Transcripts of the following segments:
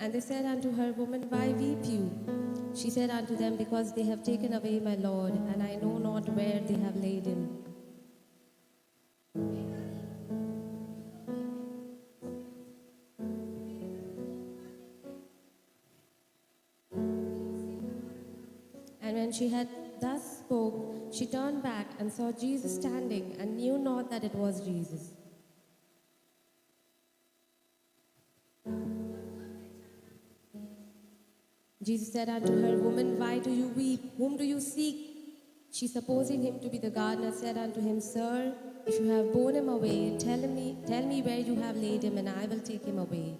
And they said unto her, Woman, why weep you? She said unto them, Because they have taken away my Lord, and I know not where they have laid him. And when she had thus spoke, she turned back and saw Jesus standing, and knew not that it was Jesus. Jesus said unto her, Woman, why do you weep? Whom do you seek? She, supposing him to be the gardener, said unto him, Sir, if you have borne him away, tell me where you have laid him, and I will take him away.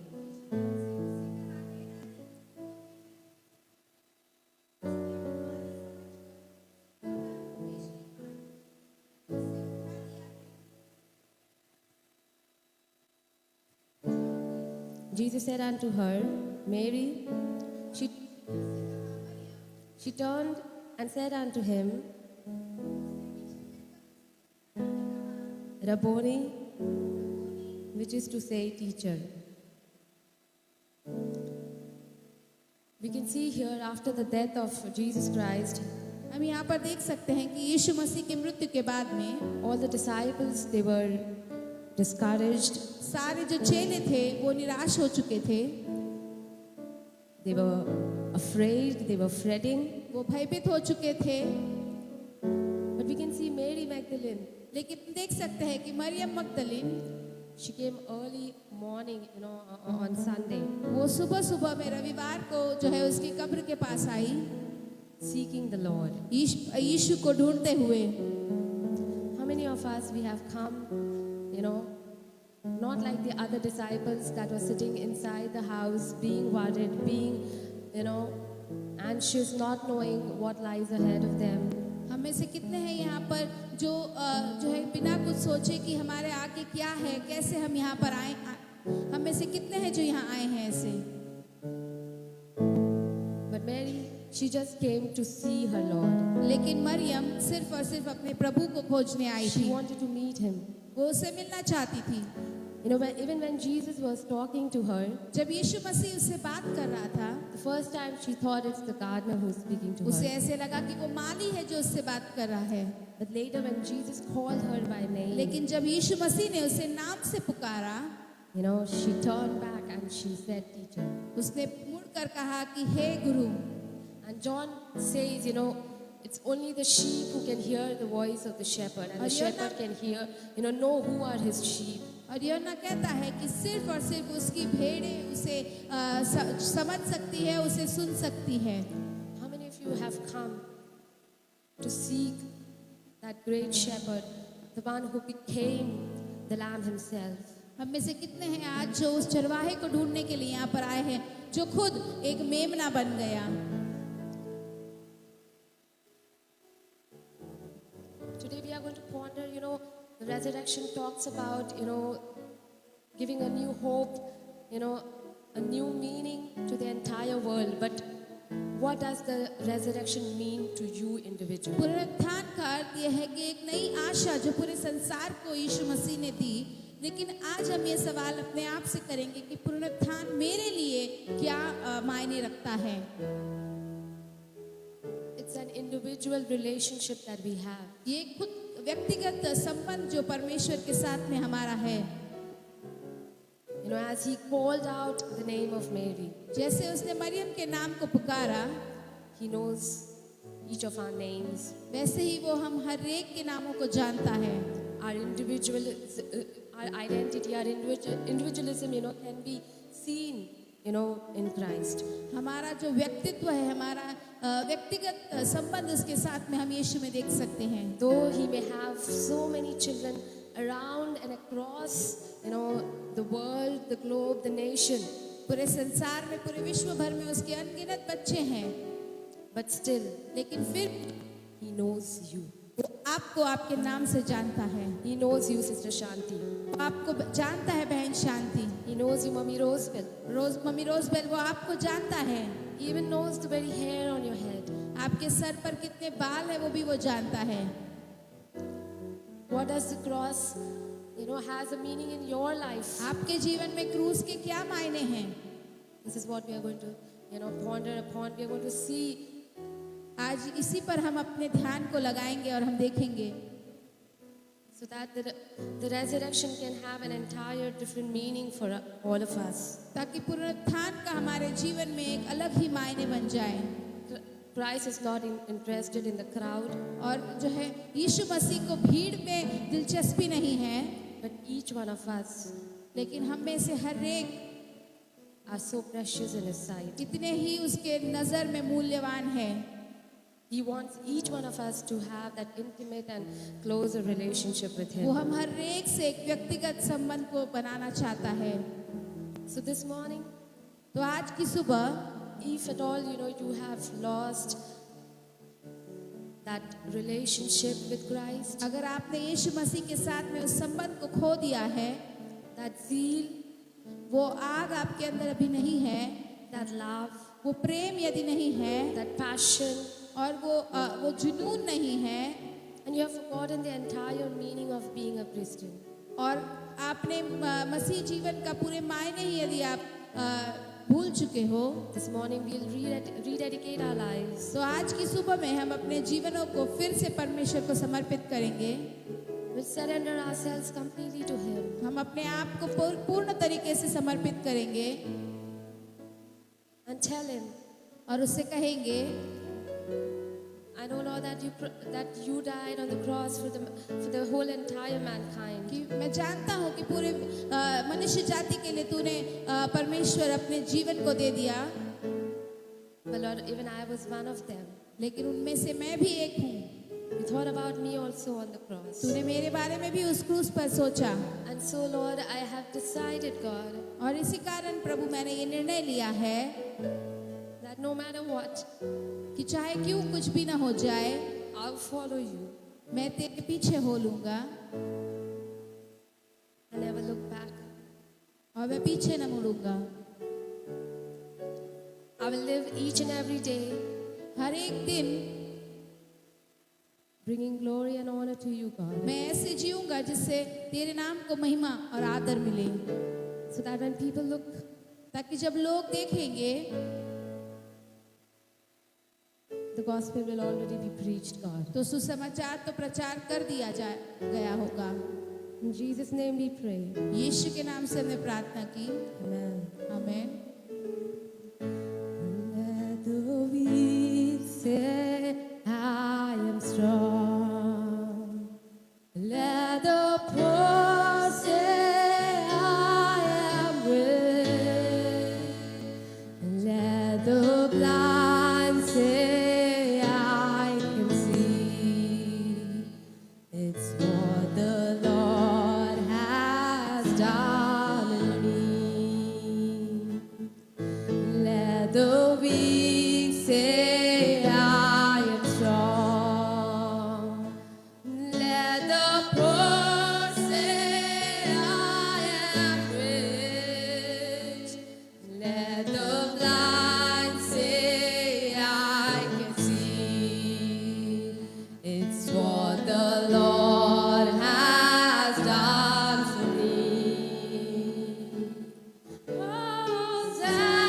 Jesus said unto her, Mary. She turned and said unto him, Rabboni, which is to say, teacher. We can see here after the death of Jesus Christ, हम यहाँ पर देख सकते हैं कि यीशु मसीह की मृत्यु के बाद में all the disciples, they were discouraged. सारे जो चेले थे वो निराश हो चुके थे, They were afraid, they were fretting. वो भयभीत हो चुके थे. But we can see Mary Magdalene. लेकिन देख सकते हैं कि Maryam मगदलीन, She came early morning, on Sunday, वो सुबह सुबह में रविवार को जो है उसकी कब्र के पास आई, seeking the Lord. यीशु को ढूंढते हुए. How many of us we have come, not like the other disciples that were sitting inside the house, being worried, being, anxious, not knowing what lies ahead of them. हम में से कितने हैं यहाँ पर जो है बिना कुछ सोचे कि हमारे आगे क्या है, कैसे हम यहाँ पर आए. हम में से कितने हैं जो यहाँ आए हैं ऐसे. But Mary, she just came to see her Lord. लेकिन मरियम सिर्फ और सिर्फ अपने प्रभु को खोजने आई She थी. wanted to meet him. वो उससे मिलना चाहती थी. Even when Jesus was talking to her, जब यीशु मसीह उससे बात कर रहा था, the first time she thought it's the gardener who's speaking to उसे her. ऐसे लगा कि वो माली है जो उससे बात कर रहा है. But later when Jesus called her by name, लेकिन जब यीशु मसीह ने उसे नाम से पुकारा, she turned back and she said, Teacher. उसने मुड़कर कहा कि हे गुरु. And John says, it's only the sheep who can hear the voice of the shepherd, and the shepherd can hear, know who are his sheep. और यूहन्ना कहता है कि सिर्फ और सिर्फ उसकी भेड़ें उसे समझ सकती है, उसे सुन सकती है. How many of you have come to seek that great shepherd, the one who became the lamb himself? हम में से कितने हैं आज जो उस चरवाहे को ढूंढने के लिए यहाँ पर आए हैं, जो खुद एक मेमना बन गया. Today we are going to ponder, the resurrection talks about, giving a new hope, a new meaning to the entire world. But what does the resurrection mean to you individually? पुनरुत्थान का अर्थ यह है कि एक नई आशा जो पूरे संसार को यीशु मसीह ने दी. लेकिन आज हम ये सवाल अपने आप से करेंगे कि पुनरुत्थान मेरे लिए क्या मायने रखता है. It's an individual relationship that we have. ये खुद व्यक्तिगत संबंध जो परमेश्वर के साथ में हमारा है. As he called out the name of Mary, जैसे उसने मरियम के नाम को पुकारा, he knows each of our names. वैसे ही वो हम हर एक के नामों को जानता है. Our our identity, our individualism, can be seen, in Christ. हमारा जो व्यक्तित्व है, हमारा व्यक्तिगत संबंध उसके साथ में हम यीशु में देख सकते हैं. Though he may have so many children around and across, the world, the globe, the nation, पूरे संसार में, पूरे विश्व भर में उसके अनगिनत बच्चे हैं, but still, लेकिन फिर he knows you. वो आपको आपके नाम से जानता है. He knows you, Sister Shanti. वो आपको जानता है बहन Shanti. He knows you, Mummy Rosebell. Mummy Rosebell वो आपको जानता है. He even knows the very hair on your head. आपके सर पर कितने बाल है वो भी वो जानता है. What does the cross, has a meaning in your life? आपके जीवन में क्रूस के क्या मायने हैं? This is what we are going to, ponder upon. We are going to see आज इसी पर हम अपने ध्यान को लगाएंगे और हम देखेंगे so that the resurrection can have an entire different meaning for all of us. ताकि पुनरुत्थान का हमारे जीवन में एक अलग ही मायने बन जाए। Christ is not interested in the crowd, और जो है यीशु मसीह को भीड़ में दिलचस्पी नहीं है, but each one of us लेकिन हम में से हर एक are so precious in His sight. कितने ही उसके नजर में मूल्यवान है। He wants each one of us to have that intimate and closer relationship with वो Him. हम हर एक से एक व्यक्तिगत संबंध को बनाना चाहता है। So this morning, तो आज की सुबह if at all you have lost that relationship with Christ, अगर आपने यीशु मसीह के साथ में उस संबंध को खो दिया है, that zeal, वो आग आपके अंदर अभी नहीं है, that love, वो प्रेम यदि नहीं है that passion, और वो जुनून नहीं है, and you have forgotten the entire meaning of being a Christian, और आपने मसीह जीवन का पूरे मायने ही यदि आप भूल चुके हो, this morning we'll rededicate our lives. तो आज की सुबह में हम अपने जीवनों को फिर से परमेश्वर को समर्पित करेंगे। We'll surrender ourselves completely to Him. हम अपने आप को पूर्ण तरीके से समर्पित करेंगे And tell Him, और उससे कहेंगे, I know, Lord, that you died on the cross for the whole entire mankind. कि मैं जानता हूँ कि पूरे मनुष्य जाति के लिए तूने परमेश्वर अपने जीवन को दे दिया, But Lord, even I was one of them. लेकिन उनमें से मैं भी एक हूँ। You thought about me also on the cross. तूने मेरे बारे में भी उस क्रूस पर सोचा, And so, Lord, I have decided, God, और इसी कारण प्रभु मैंने ये निर्णय लिया है that no matter what, कि चाहे क्यों कुछ भी ना हो जाए, I'll follow you मैं तेरे पीछे हो लूंगा and never look back. और मैं पीछे न मुड़ूंगा। I will live each and every day हर एक दिन bringing glory and honor to you, God, मैं ऐसे जीऊंगा जिससे तेरे नाम को महिमा और आदर मिले, so that when people look, ताकि जब लोग देखेंगे the gospel will already be preached, God. तो सुसमाचार तो प्रचार कर दिया गया होगा। In Jesus' name we pray. यीशु के नाम से हमने प्रार्थना की, Amen. Amen. Let the weak say, I am strong. Let the poor say, I am rich. Let the blind say, I can see. It's what the Lord has done in me. Let the weak say, I am strong. Let the poor say, I am rich. Let the blind say, I can see. It's what the Lord has done for me. Hosanna,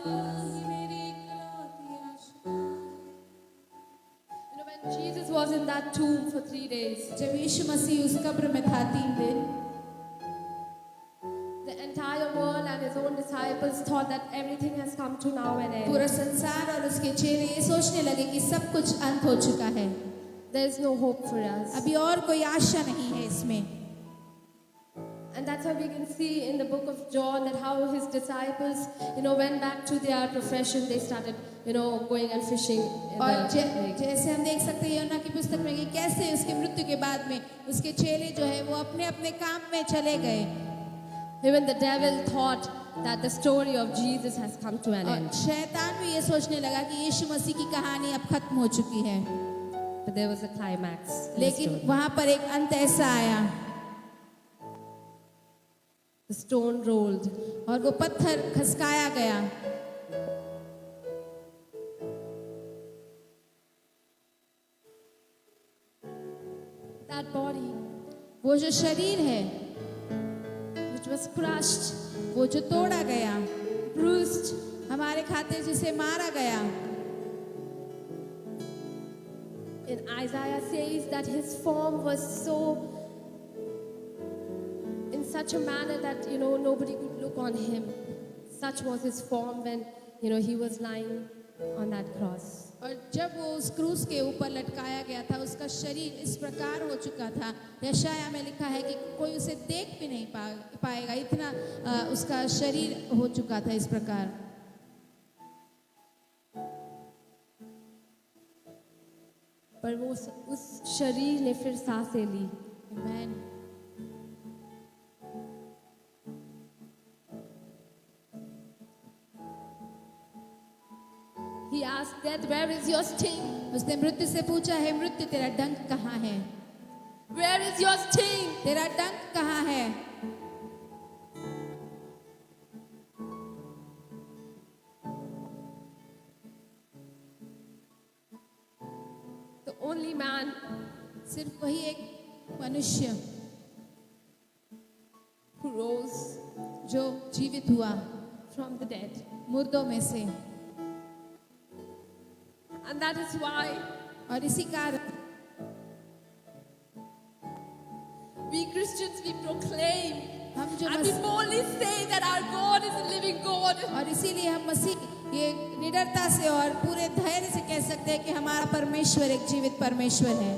मेरी इकलौती आशा। You know, when Jesus was in that tomb for 3 days, जब यीशु मसीह उस कब्र में था 3 दिन, the entire world and his own disciples thought that everything has come to now an end. पूरा संसार और उसके चेले ये सोचने लगे कि सब कुछ अंत हो चुका है, There is no hope for us. अभी और कोई आशा नहीं है इसमें। And that's why we can see in the book of John that how his disciples, you know, went back to their profession. They started, you know, going and fishing. In और the lake. जैसे हम देख सकते हैं यूहन्ना की पुस्तक में कि कैसे उसकी मृत्यु के बाद में उसके चेले जो है वो अपने अपने काम में चले गए। Even the devil thought that the story of Jesus has come to an और end. शैतान भी ये सोचने लगा कि यीशु मसीह की कहानी अब खत्म हो चुकी है, But there was a climax. in the लेकिन story. वहां पर एक अंत ऐसा आया The stone rolled. और वो पत्थर खसकाया गया। That body, वो जो शरीर है which was crushed, वो जो तोड़ा गया, bruised, हमारे खातिर जिसे मारा गया, in Isaiah says that his form was so in such a manner that, you know, nobody could look on him. Such was his form when, you know, he was lying on that cross. और जब वो उस क्रूस के ऊपर लटकाया गया था उसका शरीर इस प्रकार हो चुका था, यशाया में लिखा है कि कोई उसे देख भी नहीं पाएगा, इतना उसका शरीर हो चुका था इस प्रकार। पर वो उस शरीर ने फिर सांसें ली। Amen. He asked death, where is your sting? उसने मृत्यु से पूछा है, मृत्यु तेरा डंक कहाँ है? Where is your sting? तेरा डंक कहाँ है? The only man सिर्फ वही एक मनुष्य who rose जो जीवित हुआ from the dead. मुर्दों में से, And that is why और इसी कारण we Christians, we proclaim हम जो and we boldly say that our God is a living God. और इसीलिए हम मसीह ये निडरता से और पूरे धैर्य से कह सकते हैं कि हमारा परमेश्वर एक जीवित परमेश्वर है।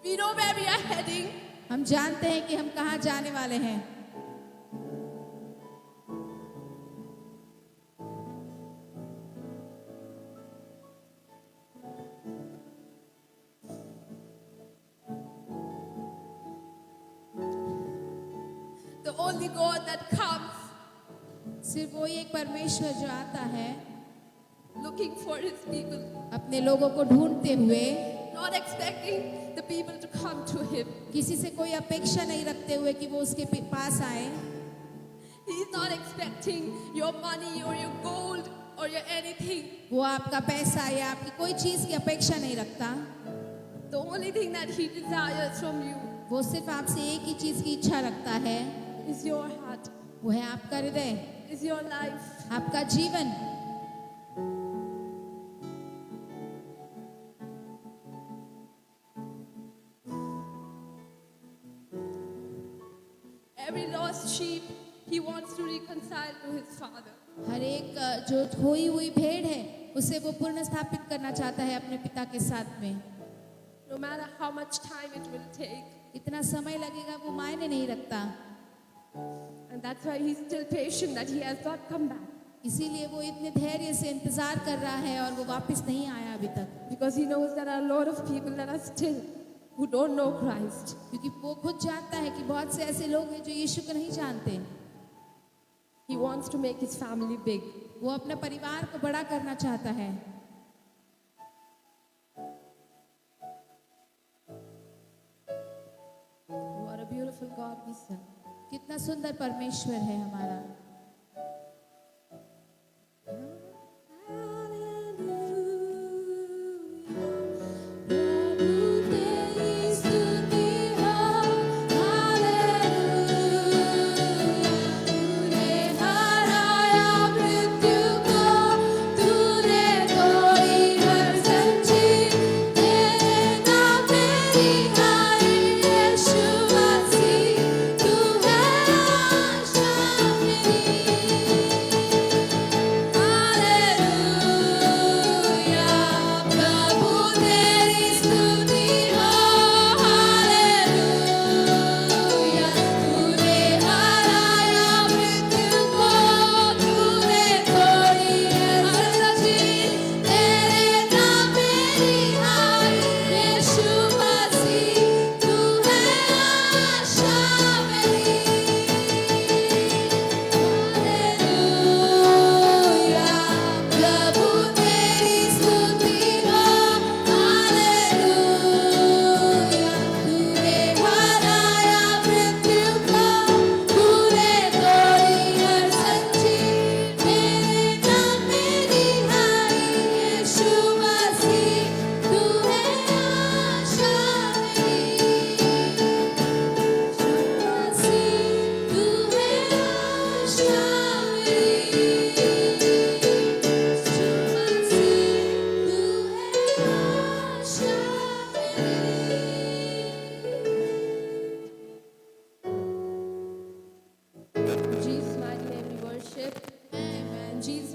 We know where we are heading. हम जानते हैं कि हम कहाँ जाने वाले हैं। The only God that comes सिर्फ वही एक परमेश्वर जो आता है looking for his people, अपने लोगों को ढूंढते हुए, not expecting the people to come to him. किसी से कोई अपेक्षा नहीं रखते हुए कि वो उसके पास आए। He is not expecting your money or your gold or your anything. वो आपका पैसा या आपकी कोई चीज की अपेक्षा नहीं रखता। The only thing that he desires from you वो सिर्फ आपसे एक ही चीज की इच्छा रखता है, is your heart, वो है आपका हृदय, is your life. आपका जीवन। Every lost sheep, he wants to reconcile to his father. हर एक जो खोई हुई भेड़ है उसे वो पुनः स्थापित करना चाहता है अपने पिता के साथ में। No matter how much time it will take. इतना समय लगेगा वो मायने नहीं रखता, And that's why he's still patient that he has not come back. इसीलिए वो इतने धैर्य से इंतजार कर रहा है और वो वापस नहीं आया अभी तक, Because he knows there are a lot of people that are still who don't know Christ. क्योंकि वो खुद जानता है कि बहुत से ऐसे लोग हैं जो यीशु को नहीं जानते। He wants to make his family big. वो अपने परिवार को बड़ा करना चाहता है। What a beautiful God we serve. कितना सुंदर परमेश्वर है हमारा। Hallelujah.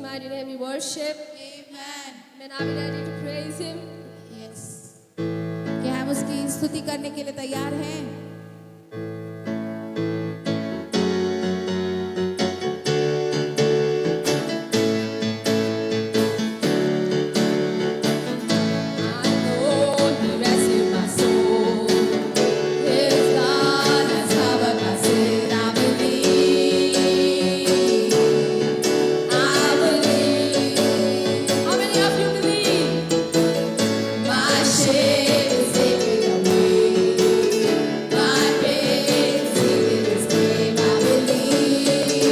mighty name we worship. Amen. Amen. Are we ready to praise Him? Yes. क्या हम उसकी स्तुति करने के लिए तैयार हैं? I know He rescued my soul. His God has covered my sin. I believe. How many of you believe? My shame is taken away. My pain is healed in His name. I believe.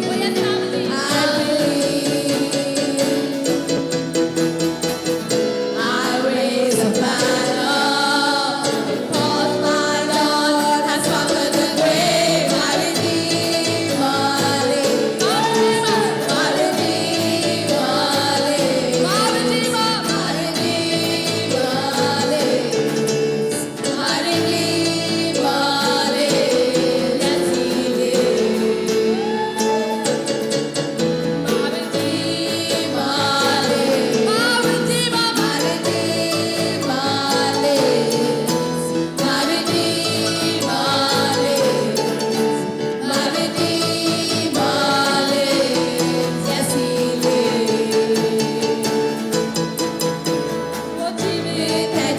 Oh yes, I believe. I raise a banner because my Lord has conquered the grave. My Redeemer lives. My Redeemer lives. My Redeemer lives. My Redeemer lives. Yes, He lives. My Redeemer lives. My Redeemer, my Redeemer lives. My Redeemer lives. My Redeemer lives. Yes, He lives. वो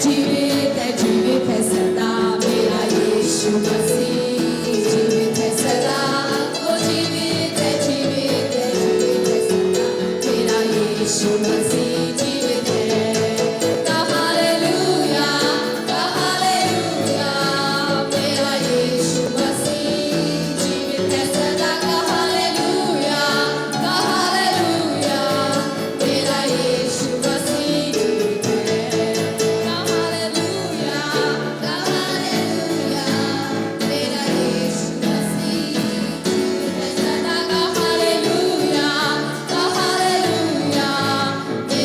जीवित है सदा मेरा यीशु मसीह जीवित है सदा वो जीवित है सदा मेरा यीशु मसीह जीवित है हालेलुया मेरा यीशु मसीह जीवित है सदा हालेलुया मेरा यीशु मसीह जीवित है हालेलुया मेरा यीशु मसीह जीवित है सदा हालेलुया मेरा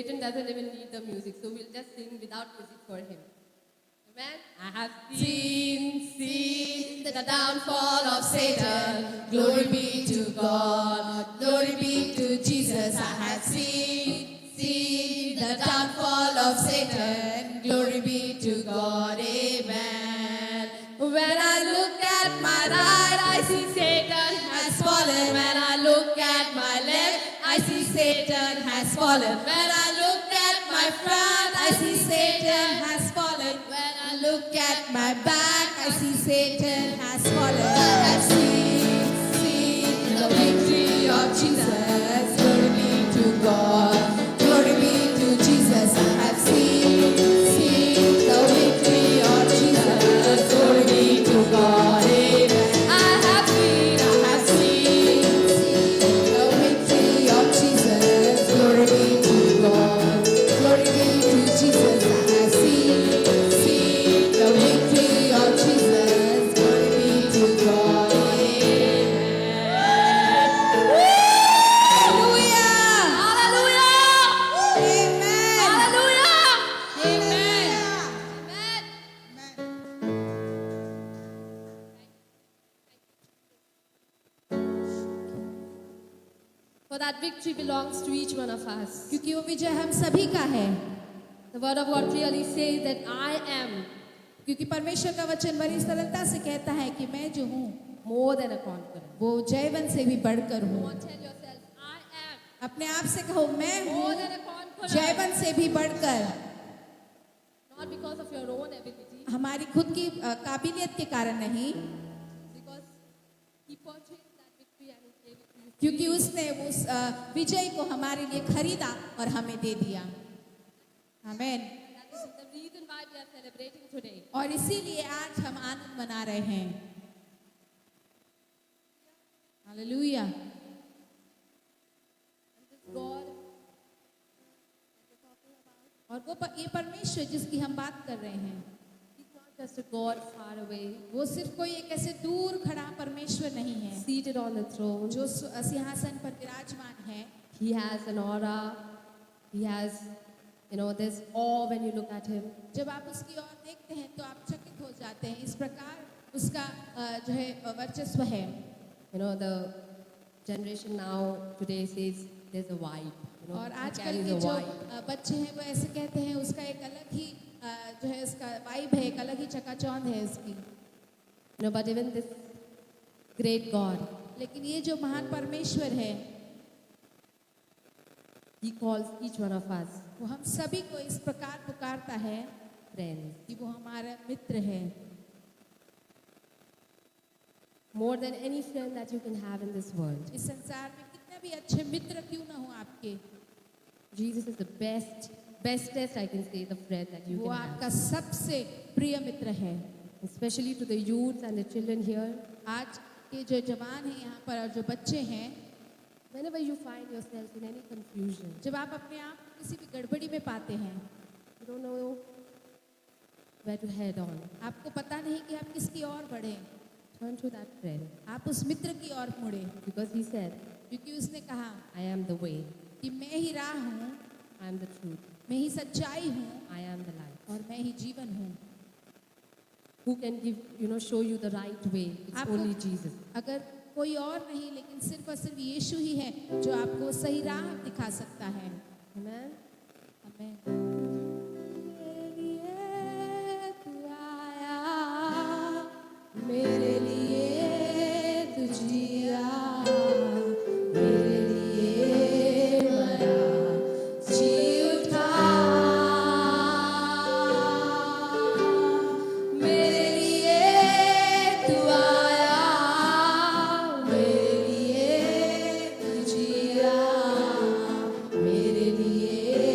Satan doesn't even need the music, so we'll just sing without music for him. Amen. I have seen the downfall of Satan. Glory be to God. Glory be to Jesus. I have seen the downfall of Satan. Glory be to God. Amen. When I look at my right, I see Satan has fallen. When I look at my left, I see Satan has fallen. When I look at my front, I see Satan has fallen. When I look at my back, I see Satan has fallen. I have seen the victory of Jesus. Glory be to God. Glory be to Jesus. I have seen the victory of Jesus. Glory be to God. Amen. I have seen The victory of Jesus. Glory be to God. Glory be to Jesus. I have seen the victory of Jesus. Glory be to God. Hallelujah. Hallelujah! Amen. Hallelujah! Amen. For that victory belongs to each one of us. क्योंकि वो विजय हम सभी का है. The word of God clearly says that I am क्योंकि परमेश्वर का वचन बड़ी सरलता से कहता है कि मैं जो हूँ more than a conqueror. वो जयवंत से भी बढ़कर Come हूँ. on, tell yourself, I am अपने आप से कहो मैं more हूँ than a conqueror. जयवंत से भी बढ़कर. Not because of your own ability, हमारी खुद की काबिलियत के कारण नहीं, because He purchased that victory and He gave it to you. क्योंकि उसने उस विजय को हमारे लिए खरीदा और हमें दे दिया. आमेन. That is the reason why we are celebrating today. और इसीलिए आज हम आनंद मना रहे हैं. हालेलुया. And this God और वो ये परमेश्वर जिसकी हम बात कर रहे हैं, He's not just a God far away, वो सिर्फ कोई एक ऐसे दूर खड़ा परमेश्वर नहीं है seated on the throne. जो सिंहासन पर विराजमान है. He has an aura. He has, this awe when you look at Him. जब आप उसकी ओर देखते हैं तो आप चकित हो जाते हैं. इस प्रकार उसका जो है वर्चस्व है. The generation now today says there's a vibe. और He आजकल carries के a जो vibe. बच्चे हैं वो ऐसे कहते हैं उसका एक अलग ही जो है उसका वाइब है, एक अलग ही चकाचौंध है उसकी. But even this great God, लेकिन ये जो महान परमेश्वर है He calls each one of us वो हम सभी को इस प्रकार पुकारता है friends. कि वो हमारा मित्र है. More than any friend that you can have in this world. इस संसार में कितने भी अच्छे मित्र क्यों ना हो आपके, Jesus is the bestest I can say, the friend that you वो can have. आपका सबसे प्रिय मित्र है. Especially to the youths and the children here. आज के जो जवान हैं यहाँ पर और जो बच्चे हैं, Whenever you find yourself in any confusion, जब आप अपने आप को किसी भी गड़बड़ी में पाते हैं, you don't know where to head on, आपको पता नहीं कि आप किसकी ओर बढ़े, turn to that friend. आप उस मित्र की ओर मुड़े. Because He said, क्योंकि उसने कहा I am the way, कि मैं ही राह हूँ, I am the truth, मैं ही सच्चाई हूँ I am the light. और मैं ही जीवन हूँ. Who can show you the right way? It's आपको- only Jesus. अगर कोई और नहीं लेकिन सिर्फ और सिर्फ यीशु ही है जो आपको सही राह दिखा सकता है. Amen. आमीन. मेरे लिए तू जिया, मेरे लिए मरा, जी उठा. मेरे लिए तू आया, मेरे लिए तू जिया, मेरे लिए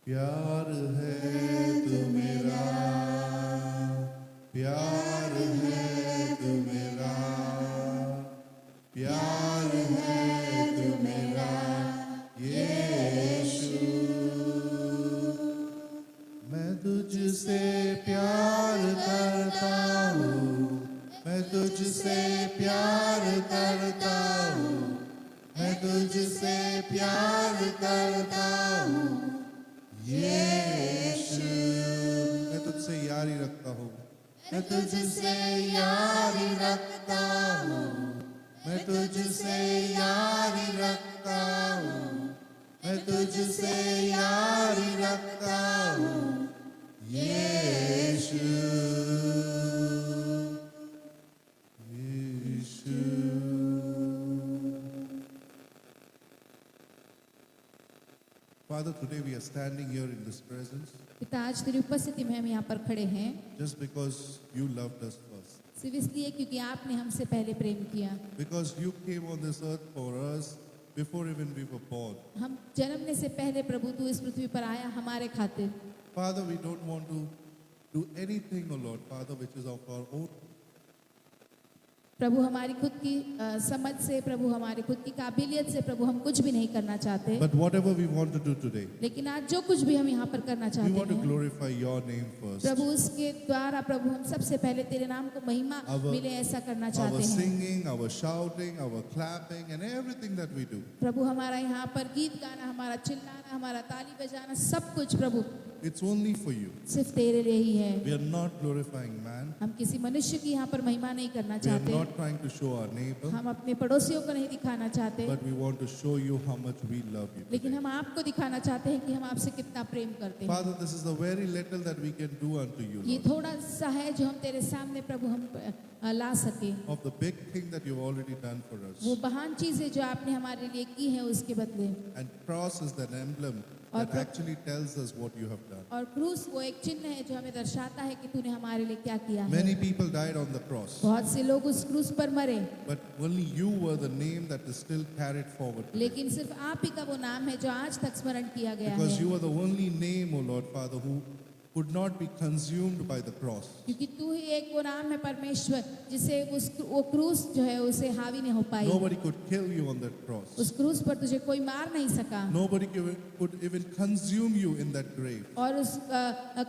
प्यार है तू मेरा, प्यार है तू मेरा, प्यार है तू मेरा यीशु। मैं तुझसे प्यार करता हूँ, मैं तुझसे प्यार करता हूँ, मैं तुझसे प्यार करता हूँ यीशु। मैं तुझसे यारी रखता हूँ, मैं तुझसे यारी रखता हूँ, मैं तुझसे यारी रखता हूँ, मैं तुझसे यारी रखता हूँ यीशु, यीशु। Father, today we are standing here in this presence पिता, आज तेरी उपस्थिति में हम यहाँ पर खड़े हैं just because you loved us first. सिर्फ इसलिए क्योंकि आपने हमसे पहले प्रेम किया। Because you came on this earth for us before even we were born. हम जन्मने से पहले प्रभु तू इस पृथ्वी पर आया हमारे खातिर। Father, we don't want to do anything, O Lord, Father, which is of our own. प्रभु हमारी खुद की समझ से, प्रभु हमारी खुद की काबिलियत से प्रभु हम कुछ भी नहीं करना चाहते। But whatever we want to do today, लेकिन आज जो कुछ भी हम यहाँ पर करना we चाहते want to हैं glorify your name first. प्रभु, उसके द्वारा प्रभु हम सबसे पहले तेरे नाम को महिमा Our- मिले ऐसा करना Our चाहते हैं। singing, our shouting, our clapping, and everything that we do, प्रभु हमारा यहाँ पर गीत गाना, हमारा चिल्लाना, हमारा ताली बजाना, सब कुछ प्रभु it's only for you. सिर्फ तेरे लिए ही है। We are not glorifying man. हम किसी मनुष्य की यहाँ पर महिमा नहीं करना We are चाहते, not trying to show our neighbor, हम अपने पड़ोसियों को नहीं दिखाना चाहते, but we want to show you how much we love you. लेकिन today. हम आपको दिखाना चाहते हैं कि हम आपसे कितना प्रेम करते हैं। Father, this is the very little that we can do unto you, ये Lord. थोड़ा सा है जो हम तेरे सामने प्रभु हम ला सके। Of the big thing that you've already done for वो us. महान चीजें जो आपने हमारे लिए की है उसके बदले, And cross is that emblem और that प्र- actually tells us what you have done. और क्रूस वो एक चिन्ह है जो हमें दर्शाता है कि तूने हमारे लिए क्या किया है। Many people died on the cross, बहुत से लोग उस क्रूस पर मरे, but only you were the name that is still carried forward. लेकिन सिर्फ आप ही का वो नाम है जो आज तक स्मरण किया गया Because है, you are the only name, O Lord Father, who could not be consumed by the cross. क्योंकि तू ही एक वो नाम है परमेश्वर जिसे वो क्रूस जो है उसे हावी नहीं हो पाई। Nobody could kill you on that cross. उस क्रूस पर तुझे कोई मार नहीं सका, Nobody could even consume you in that grave, और उस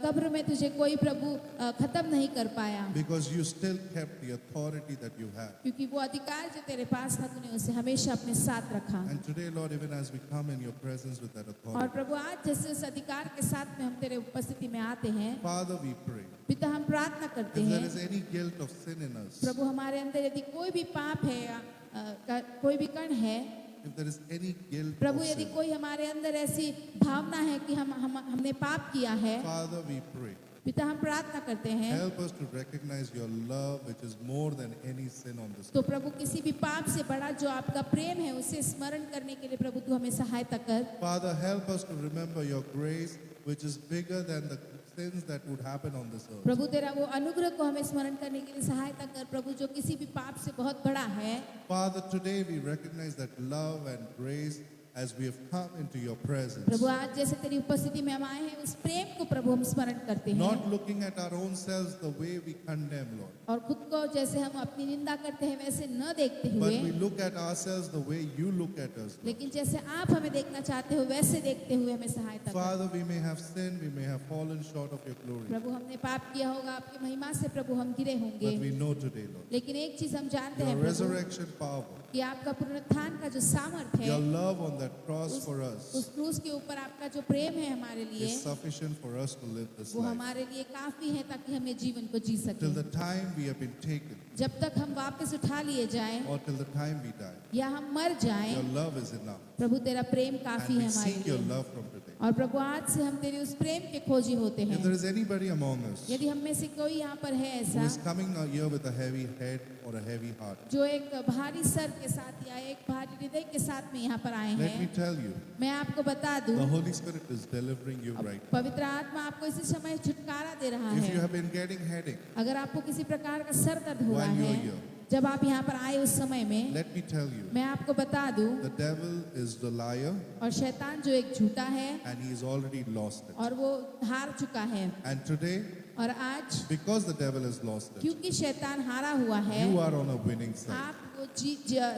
कब्र में तुझे कोई प्रभु खत्म नहीं कर पाया, because you still kept the authority that you had. क्योंकि वो अधिकार जो तेरे पास था तूने उसे हमेशा अपने साथ रखा। And today, Lord, even as we come in your presence with that और authority, प्रभु आज जैसे उस अधिकार के साथ में हम तेरे उपस्थिति में आते हैं, Father, we pray, पिता हम प्रार्थना करते if there हैं is any guilt of sin in us, प्रभु हमारे अंदर यदि कोई भी पाप है या कोई भी कण है, if there is any guilt Prabhu of यदि sin, कोई हमारे अंदर ऐसी भावना है कि हमने पाप किया है, Father, we pray, पिता हम प्रार्थना करते हैं, help us to recognize your love, which is more than any sin on this तो earth. प्रभु किसी भी पाप से बड़ा जो आपका प्रेम है उसे स्मरण करने के लिए प्रभु तू हमें सहायता कर। Father, help us to remember your grace, which is bigger than the sins that would happen on this earth. प्रभु तेरा वो अनुग्रह को हमें स्मरण करने के लिए सहायता कर प्रभु, जो किसी भी पाप से बहुत बड़ा है। Father, today we recognize that love and grace as we have come into your presence. प्रभु आज जैसे तेरी उपस्थिति में हम आए हैं, उस प्रेम को प्रभु हम स्मरण करते हैं, Not looking at our own selves the way we condemn, Lord, और खुद को जैसे हम अपनी निंदा करते हैं वैसे न देखते but हुए, we look at ourselves the way you look at us, Lord. लेकिन जैसे आप हमें देखना चाहते हो वैसे देखते हुए हमें सहायता कर। Father, we may have sinned, we may have fallen short of your glory, प्रभु हमने पाप किया होगा, आपकी महिमा से प्रभु हम गिरे होंगे, but we know today, Lord, लेकिन एक चीज हम जानते your हैं प्रभु, resurrection power, कि आपका पुनरुत्थान का जो सामर्थ्य your है, love on that cross for us उस क्रूस के ऊपर आपका जो प्रेम है हमारे लिए, is sufficient for us to live this वो life. हमारे लिए काफी है ताकि हम ये जीवन को जी Till सकें। the time we have been taken, जब तक हम वापस उठा लिए जाएं or till the time we die, या हम मर जाएं, your love is enough. प्रभु तेरा प्रेम काफी And है we हमारे seek your लिए। love from today. और प्रभु आज से हम तेरे उस प्रेम के खोजी होते If हैं। there is anybody among us यदि हम में से कोई यहाँ पर है who ऐसा is coming here with a heavy head or a heavy heart, जो एक भारी सर के साथ या एक भारी हृदय के साथ में यहाँ पर आए let me हैं, tell you, मैं आपको बता दूं, the Holy Spirit is delivering you right now. पवित्र आत्मा आपको इसी समय छुटकारा दे रहा If you है। have been getting headache अगर आपको किसी प्रकार का सर दर्द हो रहा while you are है here, जब आप यहाँ पर आए उस समय में let me tell you, मैं आपको बता दूं, the devil is the liar और शैतान जो एक झूठा है and he is already lost it. और वो हार चुका है, And today, और आज because the devil has lost it, क्योंकि शैतान हारा हुआ है, you are on a winning side. आप वो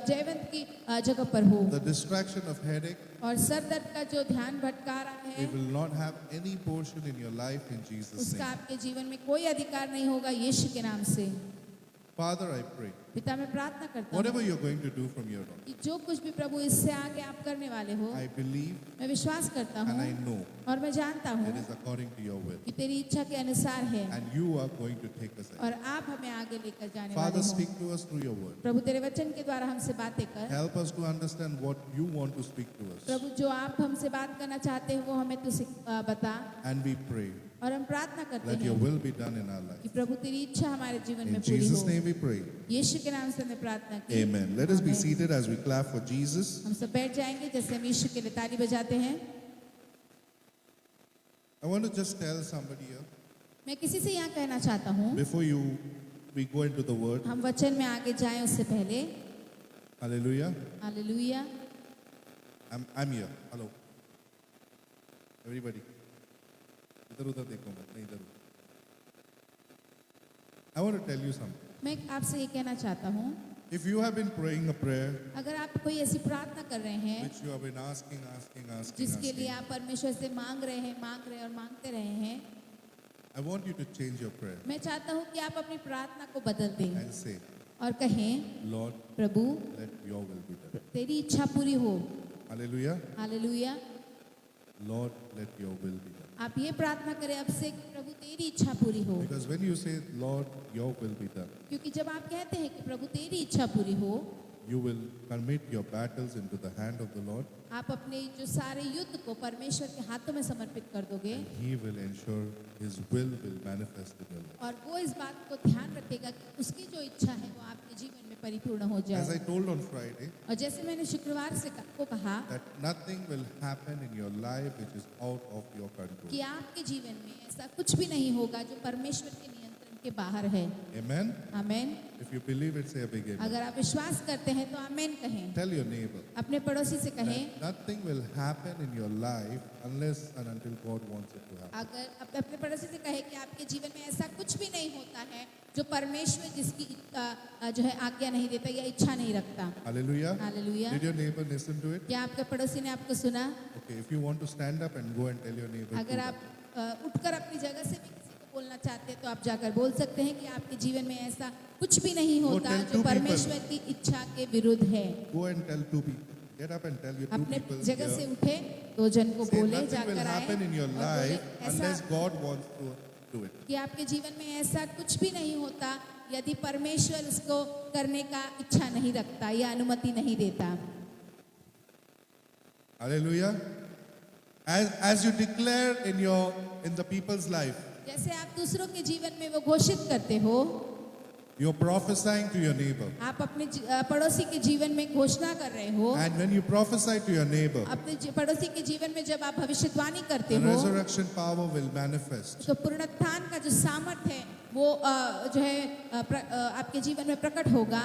जयवंत की जगह पर हो। The distraction of headache, और सर दर्द का जो ध्यान भटका रहा है, it will not have any portion in your life in Jesus' उसका name. आपके जीवन में कोई अधिकार नहीं होगा यीशु के नाम से। Father, I pray, पिता मैं प्रार्थना करता हूँ whatever you're going to do from here on, कि जो कुछ भी प्रभु इससे आगे आप करने वाले हो, I believe मैं विश्वास करता and I हूँ know और मैं जानता it हूँ is according to your will. कि तेरी इच्छा के अनुसार है, And you are going to take us ahead. और आप हमें आगे लेकर जाने वाले Father, हो। speak to us through your word. प्रभु तेरे वचन के द्वारा हमसे बातें कर। Help us to understand what you want to speak to us. प्रभु जो आप हमसे बात करना चाहते हो वो हमें तू बता, And we pray, और हम प्रार्थना करते let your हैं will be done in our life. कि प्रभु तेरी इच्छा हमारे जीवन में In पूरी Jesus' हो। name we pray. यीशु के नाम से मैं प्रार्थना की। Amen. Let us be आमीन। seated as we clap for Jesus. हम सब बैठ जाएंगे जैसे हम यीशु के लिए ताली बजाते हैं। I want to just tell somebody here, मैं किसी से यहाँ कहना चाहता हूँ, before we go into the word, हम वचन में आगे जाएं उससे पहले। hallelujah. Hallelujah. I'm here. Hello. Everybody. इधर उधर देखो मत, नहीं इधर उधर. I want to tell you something. मैं आपसे ये कहना चाहता हूँ, If you have been praying a prayer अगर आप कोई ऐसी प्रार्थना कर रहे हैं which you have been asking, जिसके लिए आप परमेश्वर से मांग रहे हैं और मांगते रहे हैं, I want you to change your prayer मैं चाहता हूँ कि आप अपनी प्रार्थना को बदल दें and say, और कहें, Lord, Prabhu let your will be done. तेरी इच्छा पूरी हो। Hallelujah. Hallelujah. Lord, let your will be done. आप ये प्रार्थना करें अब से कि प्रभु तेरी इच्छा पूरी हो, Because when you say, Lord, your will be done, क्योंकि जब आप कहते हैं कि प्रभु तेरी इच्छा पूरी हो, you will commit your battles into the hand of the Lord. आप अपने जो सारे युद्ध को परमेश्वर के हाथों में समर्पित कर दोगे, And He will ensure His will manifest in your life. और वो इस बात को ध्यान रखेगा कि उसकी जो इच्छा है वो आपके जीवन में परिपूर्ण हो As I जाए। told on Friday, और जैसे मैंने शुक्रवार से को कहा that nothing will happen in your life which is out of your control. कि आपके जीवन में ऐसा कुछ भी नहीं होगा जो परमेश्वर के नियंत्रण के बाहर है। Amen? Amen. If you believe it, say a big amen. अगर आप विश्वास करते हैं तो आमेन कहें। Tell your neighbor अपने पड़ोसी से कहें, that nothing will happen in your life unless and until God wants it to happen. अगर अपने पड़ोसी से कहें कि आपके जीवन में ऐसा कुछ भी नहीं होता है जो परमेश्वर जिसकी जो है आज्ञा नहीं देता या इच्छा नहीं रखता। Hallelujah. Hallelujah. Did your neighbor listen to it? क्या आपके पड़ोसी ने आपको सुना? Okay, if you want to stand up and go and tell your neighbor. अगर do आप that. उठकर अपनी जगह से भी किसी को बोलना चाहते हैं तो आप जाकर बोल सकते हैं कि आपके जीवन में ऐसा कुछ भी नहीं होता tell जो two people. परमेश्वर की इच्छा के विरुद्ध है। Go and tell two people. Get up and tell your two अपने people जगह से here. उठे, दो जन को Say बोले, nothing will जाकर आए happen in your और बोले, life unless ऐसा God wants to do it. कि आपके जीवन में ऐसा कुछ भी नहीं होता यदि परमेश्वर उसको करने का इच्छा नहीं रखता या अनुमति नहीं देता। Hallelujah. As you declare in the people's life, जैसे आप दूसरों के जीवन में वो घोषित करते हो, you're prophesying to your neighbor. आप अपने पड़ोसी के जीवन में घोषणा कर रहे हो। And when you prophesy to your neighbor, अपने पड़ोसी के जीवन में जब आप भविष्यवाणी करते the हो resurrection power will manifest. तो पुनरुत्थान का जो सामर्थ है वो जो है आपके जीवन में प्रकट होगा,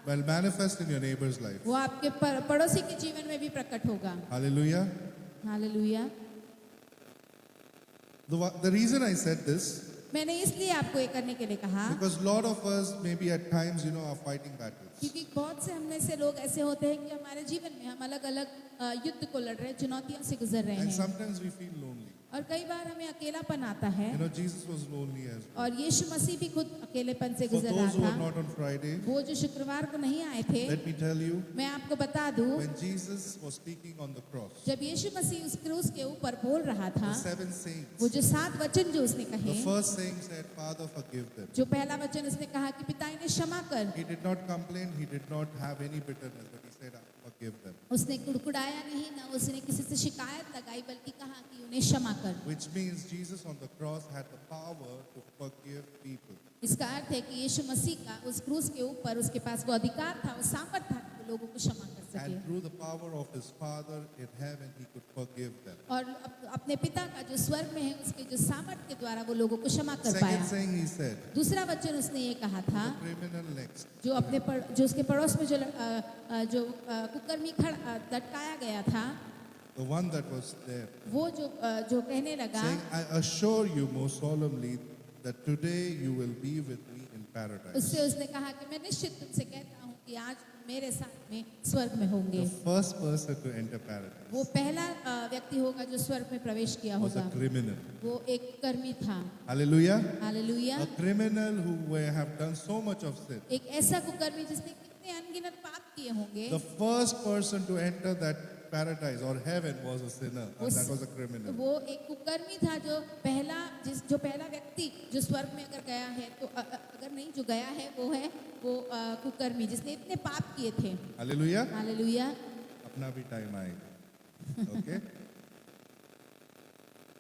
Will manifest in your neighbor's life. वो आपके पड़ोसी के जीवन में भी प्रकट होगा। Hallelujah. Hallelujah. The reason I said this, मैंने इसलिए आपको ये करने के लिए कहा because a lot of us maybe at times, are fighting battles. क्योंकि बहुत से हम में से लोग ऐसे होते हैं कि हमारे जीवन में हम अलग अलग युद्ध को लड़ रहे हैं, चुनौतियों से गुजर रहे And हैं, sometimes we feel lonely. और कई बार हमें अकेलापन आता है। Jesus was lonely as well. और यीशु मसीह भी खुद अकेलेपन से For गुजर रहा those who are था। not on Friday, वो जो शुक्रवार को नहीं आए थे, let me tell you, मैं आपको बता दूं, when Jesus was speaking on the cross, जब यीशु मसीह उस क्रूस के ऊपर बोल रहा था, the 7 sayings, वो जो 7 वचन जो उसने the कहे, first saying said, Father, forgive them. जो पहला वचन उसने कहा कि पिता इन्हें क्षमा कर, He did not complain, he did not have any bitterness, but he said, forgive them. उसने कुड़कुड़ाया नहीं, ना उसने किसी से शिकायत लगाई, बल्कि कहा कि उन्हें क्षमा कर। Which means Jesus on the cross had the power to forgive people. इसका अर्थ है कि यीशु मसीह का उस क्रूस के ऊपर उसके पास वो अधिकार था, वो सामर्थ था कि लोगों को क्षमा कर सके And through the power of his Father in heaven, he could forgive them. और अपने पिता का जो स्वर्ग में है उसके जो सामर्थ के द्वारा वो लोगों को क्षमा कर पाया। Second saying he said, दूसरा वचन उसने ये कहा था, criminal next. जो उसके पड़ोस में जो कुकर्मी लटकाया गया था, The one that was there. वो जो कहने लगा, Saying, I assure you most solemnly that today you will be with me in paradise. उससे उसने कहा कि मैं निश्चित तुमसे कहता हूँ कि आज मेरे साथ में स्वर्ग में होंगे। The first person to enter paradise वो पहला व्यक्ति होगा जो स्वर्ग में प्रवेश किया was a होगा। criminal. वो एक कर्मी था। Hallelujah. Hallelujah. A criminal who have done so much of sin. एक ऐसा कुकर्मी जिसने कितने अनगिनत पाप किए होंगे। The first person to enter that paradise or heaven was a sinner, and that was a criminal. वो एक कुकर्मी था जो पहला व्यक्ति जो स्वर्ग में अगर गया है तो अगर नहीं जो गया है वो कुकर्मी जिसने इतने पाप किए थे। Hallelujah. हालेलुया। अपना भी टाइम आएगा. Okay.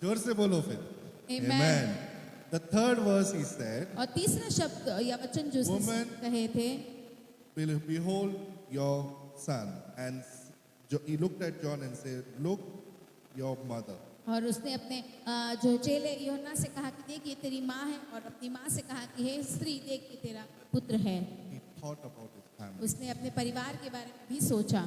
जोर से बोलो फिर. Amen. The third verse he said, और तीसरा शब्द या वचन जो उसने Woman, कहे थे, behold your son. And he looked at John and said, look, your mother. और उसने अपने जो चेले यूहन्ना से कहा कि देख ये तेरी माँ है, और अपनी माँ से कहा कि हे स्त्री देख ये तेरा पुत्र है। He thought about his family. उसने अपने परिवार के बारे में भी सोचा।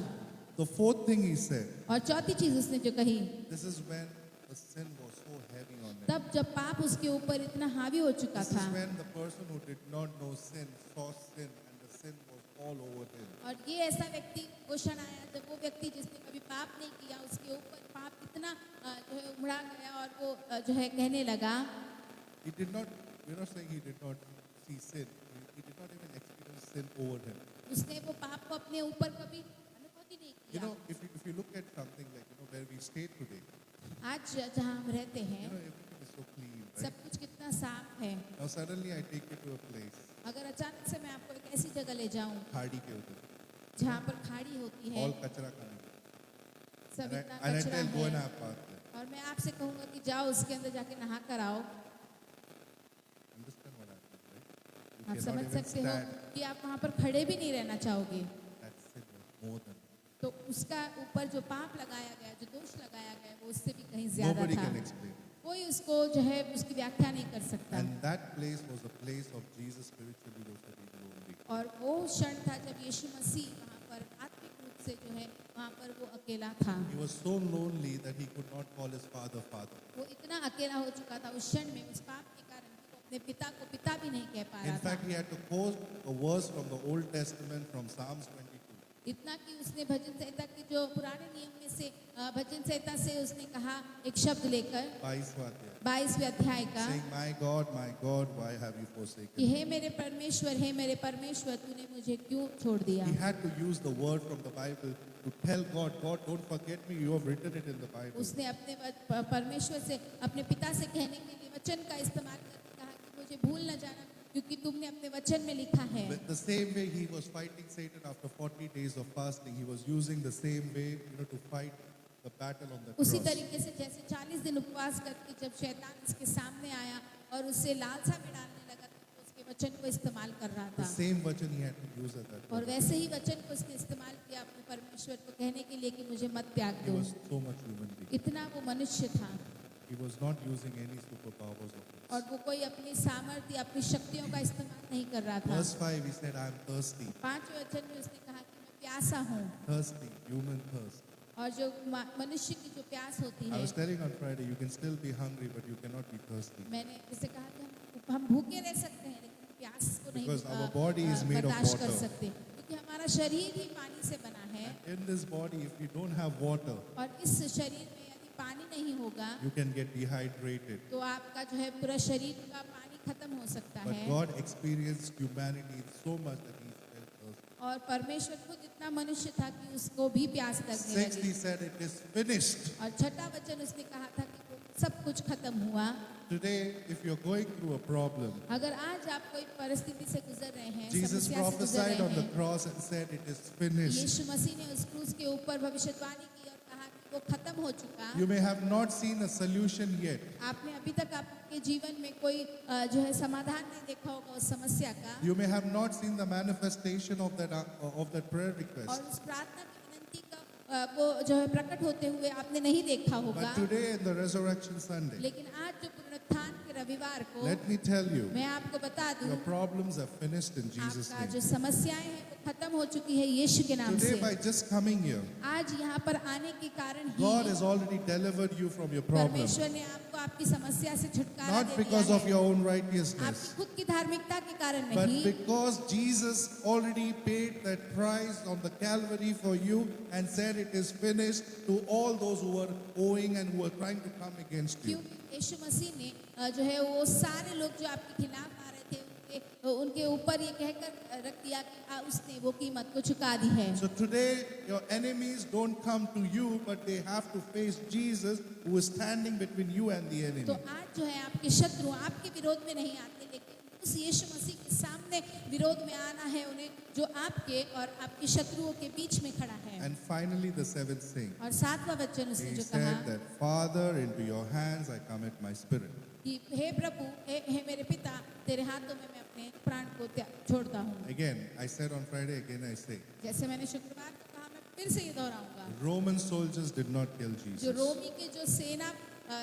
The fourth thing he said, और चौथी चीज उसने जो कही, this is when the sin was so heavy on him. तब जब पाप उसके ऊपर इतना हावी हो चुका This था, is when the person who did not know sin saw sin, and the sin was all over him. और ये ऐसा व्यक्ति वो क्षण आया जब वो व्यक्ति जिसने कभी पाप नहीं किया उसके ऊपर पाप इतना जो है उमड़ा गया, और वो जो है कहने लगा, He did not, we're not saying he did not see sin. He did not even experience sin over him. उसने वो पाप को अपने ऊपर कभी अनुभव ही नहीं You किया। know, if you look at something like, where we stay today, आज जहाँ हम रहते हैं everything is so clean, right? सब कुछ कितना साफ है। Now suddenly I take you to a place, अगर अचानक से मैं आपको एक ऐसी जगह ले जाऊं खाड़ी के उधर, जहाँ पर खाड़ी होती है, all कचरा खाने के. सब And इतना I कचरा tell, go and है, have bath there. और मैं आपसे कहूंगा कि जाओ उसके अंदर जाके नहा कर आओ। Understand what I mean, right? You आप cannot समझ even सकते हो stand. कि आप वहाँ पर खड़े भी नहीं रहना चाहोगे। That sin was more than. तो उसका ऊपर जो पाप लगाया गया, जो दोष लगाया गया, वो उससे भी कहीं ज्यादा Nobody था। can explain. कोई उसको जो है उसकी व्याख्या नहीं कर सकता। And that place was a place of Jesus spiritually was very lonely. और वो क्षण था जब यीशु मसीह वहाँ पर आत्मिक रूप से जो है वहाँ पर वो अकेला था। He was so lonely that he could not call his father father. वो इतना अकेला हो चुका था उस क्षण में, उस पाप के कारण कि वो अपने पिता को पिता भी नहीं कह पा In रहा था। fact, he had to quote a verse from the Old Testament from Psalms 22. इतना कि उसने भजन संहिता के जो पुराने नियम में से भजन संहिता से उसने कहा एक शब्द लेकर 22वां अध्याय. 22वें अध्याय का, Saying, my God, why have you forsaken कि me? हे मेरे परमेश्वर तूने मुझे क्यों छोड़ दिया। He had to use the word from the Bible to tell God, don't forget me, you have written it in the Bible. उसने अपने परमेश्वर से अपने पिता से कहने के लिए वचन का इस्तेमाल करके कहा कि मुझे भूल न जाना क्योंकि तुमने अपने वचन में लिखा है। But the same way he was fighting Satan after 40 days of fasting, he was using the same way, to fight the battle on the उसी cross. तरीके से जैसे 40 दिन उपवास करके जब शैतान उसके सामने आया और उससे लालसा में डालने लगा तो उसके वचन को इस्तेमाल कर रहा The था, same vachan he had to use at that और time. वैसे ही वचन को उसने इस्तेमाल किया अपने परमेश्वर को कहने के लिए कि मुझे मत त्याग He दो। was so much human being. इतना वो मनुष्य था He was not using any superpowers of his. और वो कोई अपनी सामर्थ्य अपनी शक्तियों का इस्तेमाल नहीं कर रहा था। Verse 5, he said, I am thirsty. 5वें वचन में उसने कहा कि मैं प्यासा हूँ, Thirsty, human thirst. और जो मनुष्य की जो प्यास होती I है, was telling on Friday, you can still be hungry, but you cannot be thirsty. मैंने जैसे कहा कि हम भूखे रह सकते हैं लेकिन प्यास को नहीं Because our body is made of बर्दाश्त कर water. सकते, क्योंकि हमारा शरीर ही पानी से बना है, In this body, if we don't have water, और इस शरीर में यदि पानी नहीं होगा you can get dehydrated. तो आपका जो है पूरा शरीर का पानी खत्म हो सकता But है। God experienced humanity so much that he felt thirsty. और परमेश्वर खुद इतना मनुष्य था कि उसको भी प्यास लगने Sixth, लगी। he said, it is finished. और छठा वचन उसने कहा था कि वो सब कुछ खत्म हुआ। Today, if you're going through a problem, अगर आज आप कोई परिस्थिति से गुजर रहे हैं, Jesus समस्या से गुजर prophesied रहे on the हैं, cross and said, it is finished. यीशु मसीह ने उस क्रूस के ऊपर भविष्यवाणी की और कहा कि वो खत्म हो चुका, You may have not seen a solution yet. आपने अभी तक आपके जीवन में कोई जो है समाधान नहीं देखा होगा उस समस्या का, You may have not seen the manifestation of that prayer और request. उस प्रार्थना की विनंती का को जो है प्रकट होते हुए आपने नहीं देखा होगा। But today, in the Resurrection Sunday, लेकिन आज जो पुनरुत्थान के रविवार को let me tell you, मैं आपको बता दूं, your problems are finished in Jesus' आपका जो name. समस्याएं हैं वो खत्म हो चुकी है यीशु के नाम Today, से। by just coming here, आज यहाँ पर आने के कारण God he has already delivered you from your problem. परमेश्वर ने आपको आपकी समस्या से छुटकारा Not दे because दिया of है, your own righteousness, आपकी खुद की धार्मिकता के कारण but नहीं, because Jesus already paid that price on the Calvary for you and said it is finished to all those who were owing and who were trying to come against you. क्योंकि यीशु मसीह ने जो है वो सारे लोग जो आपके खिलाफ आ रहे थे उनके ऊपर ये कहकर रख दिया कि उसने वो कीमत को चुका दी है। So today, your enemies don't come to you, but they have to face Jesus, who is standing between you and the enemy. तो आज जो है आपके शत्रु आपके विरोध में नहीं आते, लेकिन उस यीशु मसीह के सामने विरोध में आना है उन्हें, जो आपके और आपके शत्रुओं के बीच में खड़ा है। And finally, the seventh thing. और सातवां वचन उसने He जो कहा said that, Father, into your hands I commit my spirit. कि हे प्रभु, हे मेरे पिता, तेरे हाथों में मैं अपने प्राण को छोड़ता हूँ। Again, I said on Friday, again I say, जैसे मैंने शुक्रवार को कहा, मैं फिर से ये दोहराऊंगा, Roman soldiers did not kill जो Jesus. रोमी के जो सेना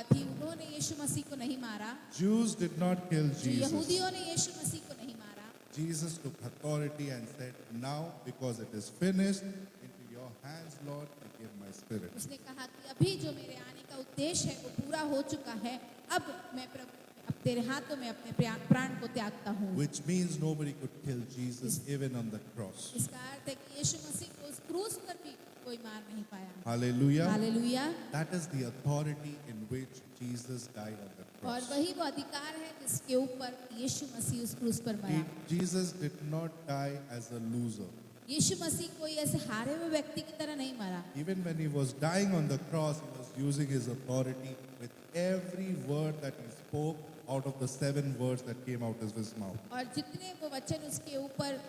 थी उन्होंने यीशु मसीह को नहीं मारा, Jews did not kill जो Jesus. यहूदियों ने यीशु मसीह को नहीं मारा। Jesus took authority and said, now, because it is finished, into your hands, Lord, I give my spirit. उसने कहा कि अभी जो मेरे आने का उद्देश्य है वो पूरा हो चुका है, अब मैं प्रभु अब तेरे हाथों में अपने प्राण को त्यागता हूँ। Which means nobody could kill Jesus even on the cross. इसका अर्थ है कि यीशु मसीह को उस क्रूस पर भी कोई मार नहीं पाया। Hallelujah. Hallelujah. That is the authority in which Jesus died on the और cross. वही वो अधिकार है जिसके ऊपर यीशु मसीह उस क्रूस पर मरा। Jesus did not die as a loser. यीशु मसीह कोई ऐसे हारे हुए व्यक्ति की तरह नहीं मरा। Even when he was dying on the cross, he was using his authority with every word that he spoke out of the 7 words that came out of his mouth. और जितने वो वचन उसके ऊपर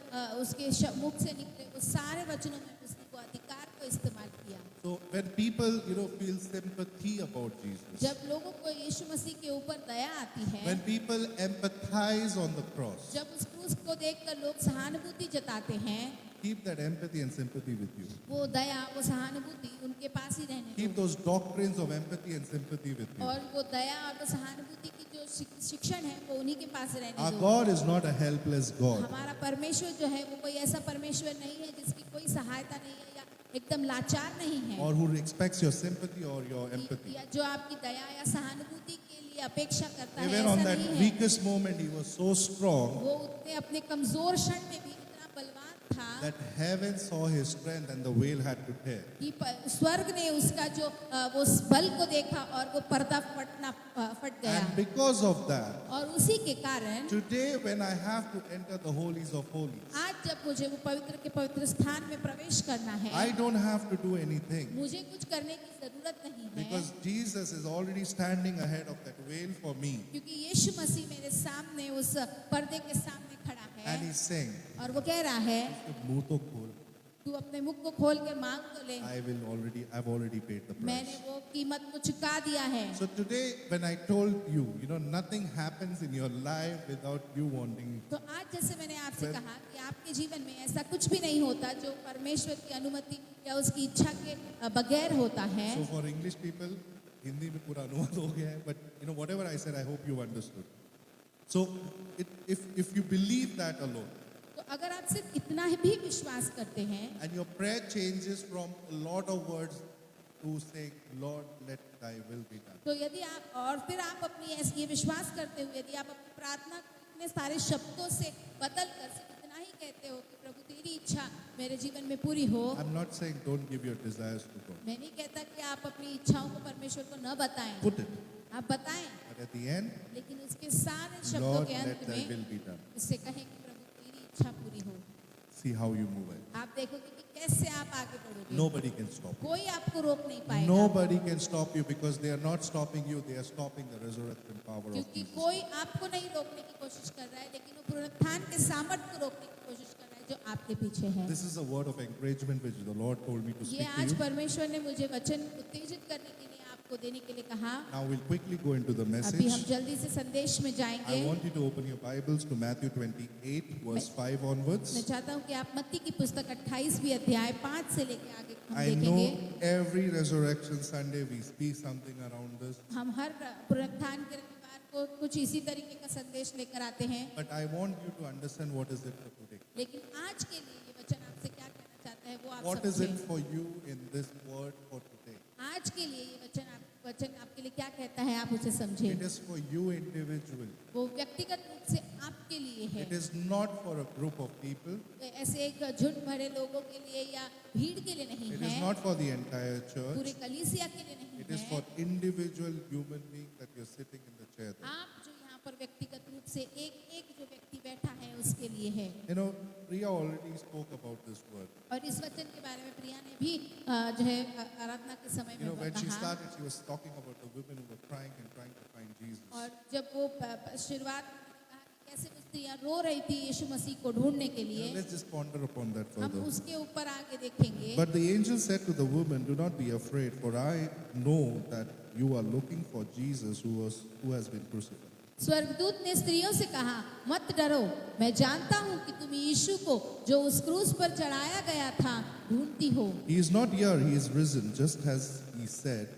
उसके मुख से निकले, वो सारे वचनों में उसने वो अधिकार को इस्तेमाल किया। So when people, feel sympathy about Jesus, जब लोगों को यीशु मसीह के ऊपर दया आती है, when people empathize on the cross, जब उस क्रूस को देखकर लोग सहानुभूति जताते हैं, keep that empathy and sympathy with you. वो दया वो सहानुभूति उनके पास ही रहने Keep दो। those doctrines of empathy and sympathy with you. और वो दया और वो सहानुभूति की जो शिक्षण है वो उन्हीं के पास रहने Our दो। God is not a helpless God. हमारा परमेश्वर जो है वो कोई ऐसा परमेश्वर नहीं है जिसकी कोई सहायता नहीं है या एकदम लाचार नहीं है, Or who expects your sympathy or your empathy. या जो आपकी दया या सहानुभूति के लिए अपेक्षा करता है, Even ऐसा on that नहीं है। weakest moment, he was so strong वो उतने अपने कमजोर क्षण में भी इतना बलवान था that heaven saw his strength and the veil had to tear. कि स्वर्ग ने उसका जो वो बल को देखा और वो पर्दा फट गया। And because of that, और उसी के कारण today when I have to enter the holies of holies, आज जब मुझे वो पवित्र के पवित्र स्थान में प्रवेश करना है, I don't have to do anything मुझे कुछ करने की जरूरत नहीं है, because Jesus is already standing ahead of that veil for me. क्योंकि यीशु मसीह मेरे सामने उस पर्दे के सामने खड़ा And है he's saying, और वो कह रहा है, मुंह तो खोल, तू अपने मुख को खोल कर मांग तो ले, I've already paid the मैंने price. वो कीमत को चुका दिया है। So today when I told you, nothing happens in your life without you wanting. तो आज जैसे मैंने आपसे Well- कहा कि आपके जीवन में ऐसा कुछ भी नहीं होता जो परमेश्वर की अनुमति या उसकी इच्छा के बगैर होता है। So for English people, Hindi में पूरा अनुवाद हो गया है, but whatever I said, I hope you understood. So if you believe that alone, तो अगर आप सिर्फ इतना ही भी विश्वास करते हैं and your prayer changes from a lot of words to saying, Lord, let thy will be done. तो यदि आप और फिर आप अपनी ये विश्वास करते हुए यदि आप अपनी प्रार्थना इतने सारे शब्दों से बदल कर सिर्फ इतना ही कहते हो कि प्रभु तेरी इच्छा मेरे जीवन में पूरी हो, I'm not saying don't give your desires to God. मैं नहीं कहता कि आप अपनी इच्छाओं को परमेश्वर को न बताएं, Put it. आप बताएं, But at the end, लेकिन उसके सारे शब्दों Lord, के let अंत thy में will be done. उससे कहें कि प्रभु तेरी इच्छा पूरी हो। See how you move it. आप देखोगे कि कैसे आप आगे बढ़ोगे। Nobody can stop you. कोई आपको रोक नहीं पाएगा, Nobody can stop you because they are not stopping you, they are stopping the resurrection power of क्योंकि Jesus. कोई आपको नहीं रोकने की कोशिश कर रहा है, लेकिन वो पुनरुत्थान के सामर्थ्य को रोकने की कोशिश कर रहा है जो आपके पीछे है। This is a word of encouragement which the Lord told me to ये speak to आज you. परमेश्वर ने मुझे वचन उत्तेजित करने के लिए आपको देने के लिए कहा। Now we'll quickly go into the अभी message. हम जल्दी से संदेश में जाएंगे। I want you to open your Bibles to Matthew 28, verse 5 मैं onwards. चाहता हूँ कि आप मत्ती की पुस्तक 28वीं अध्याय 5 से लेकर आगे हम I know देखेंगे। every resurrection Sunday we speak something around this, हम हर पुनरुत्थान के रविवार को कुछ इसी तरीके का संदेश लेकर आते हैं, but I want you to understand what is it for today. लेकिन आज के लिए ये वचन आपसे क्या कहना चाहता है वो आप What is it समझें। for you in this word for today? आज के लिए ये वचन आपके लिए क्या कहता है आप उसे समझें। It is for you individually. वो व्यक्तिगत रूप से आपके लिए है, It is not for a group of people. ऐसे एक झुंड भरे लोगों के लिए या भीड़ के लिए नहीं It is है, not for the entire पूरे church. कलीसिया के लिए नहीं It is है। for individual human being that you're sitting in the chair there. आप जो यहाँ पर व्यक्तिगत रूप से एक जो व्यक्ति बैठा है उसके लिए है। You know, Priya already spoke about this word. और इस वचन के बारे में प्रिया ने भी जो है आराधना के समय You know, में when she कहा। started, she was talking about the women who were crying and trying to find Jesus. और जब वो शुरुआत में कहा कि कैसे वो स्त्रियाँ रो रही थी यीशु मसीह को ढूंढने के Now, लिए, let's just ponder upon that हम further. उसके ऊपर आगे देखेंगे। But the angel said to the woman, "Do not be afraid, for I know that you are looking for Jesus who has been crucified." स्वर्गदूत ने स्त्रियों से कहा, मत डरो, मैं जानता हूँ कि तुम यीशु को जो उस क्रूस पर चढ़ाया गया था ढूंढती हो। He is not here, he is risen, just as he said.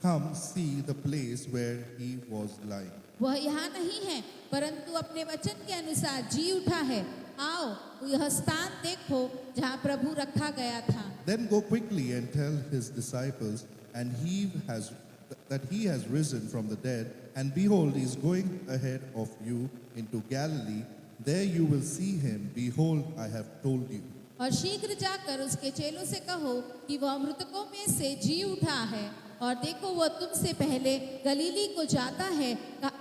Come see the place where he was lying. वह यहाँ नहीं है, परंतु अपने वचन के अनुसार जी उठा है। आओ यह स्थान देखो जहाँ प्रभु रखा गया था। Then go quickly and tell his disciples, that he has risen from the dead, and behold, he is going ahead of you into Galilee. There you will see him. Behold, I have told you. और शीघ्र जाकर उसके चेलों से कहो कि वह मृतकों में से जी उठा है, और देखो वह तुमसे पहले गलीली को जाता है,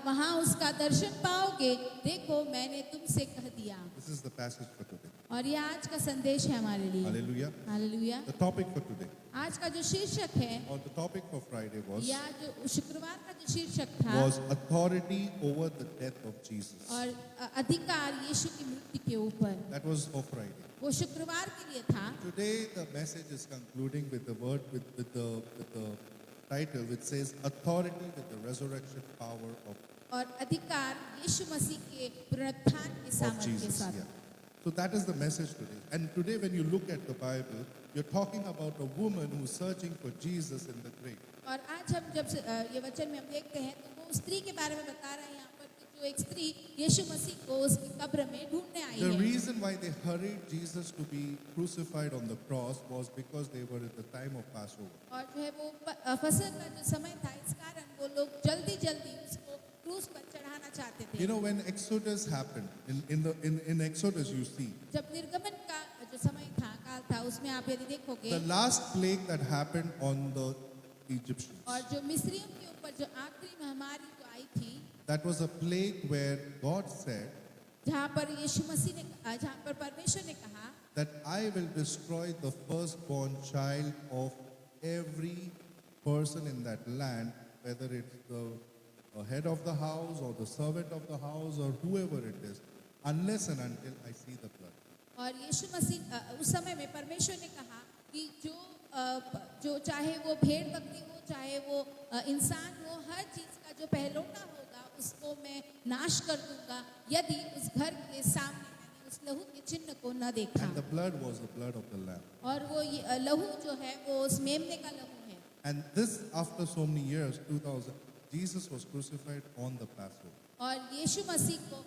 वहां उसका दर्शन पाओगे। देखो मैंने तुमसे कह दिया। This is the passage for today. और यह आज का संदेश है हमारे लिए। Hallelujah. Hallelujah. The topic for today, आज का जो शीर्षक है or the topic for Friday was या जो शुक्रवार का जो शीर्षक था authority over the death of Jesus. और अधिकार यीशु की मृत्यु के ऊपर, That was for Friday. वो शुक्रवार के लिए था। Today the message is concluding with the word with the title which says authority with the resurrection power of और अधिकार यीशु मसीह के पुनरुत्थान के सामर्थ्य के Jesus. साथ। Yeah. So that is the message today. And today when you look at the Bible, you're talking about a woman who's searching for Jesus in the grave. और आज हम जब ये वचन में हम देखते हैं तो वो स्त्री के बारे में बता रहे हैं यहाँ पर कि जो एक स्त्री यीशु मसीह को उसकी कब्र में ढूंढने आई The है। reason why they hurried Jesus to be crucified on the cross was because they were at the time of Passover. और जो है वो फसह का जो समय था, इस कारण वो लोग जल्दी जल्दी उसको क्रूस पर चढ़ाना चाहते थे। You know, when Exodus happened, in Exodus you see, जब निर्गमन का जो समय था, काल था, उसमें आप यदि देखोगे the last plague that happened on the Egyptians. और जो मिस्रियों के ऊपर जो आखिरी महामारी जो आई थी, That was a plague where God said जहाँ पर यीशु मसीह ने, जहाँ पर परमेश्वर ने कहा that I will destroy the firstborn child of every person in that land, whether it's the head of the house or the servant of the house or whoever it is, unless and until I see the blood. और यीशु मसीह उस समय में परमेश्वर ने कहा कि जो चाहे वो भेड़ बकरी हो, चाहे वो इंसान हो, हर चीज का जो पहलौठा होगा उसको मैं नाश कर दूंगा यदि उस घर के सामने मैंने उस लहू के चिन्ह को न देखा। And the blood was the blood of the lamb. और वो लहू जो है वो उस मेमने का लहू है। And this, after so many years, 2000, Jesus was crucified on the Passover. और यीशु मसीह को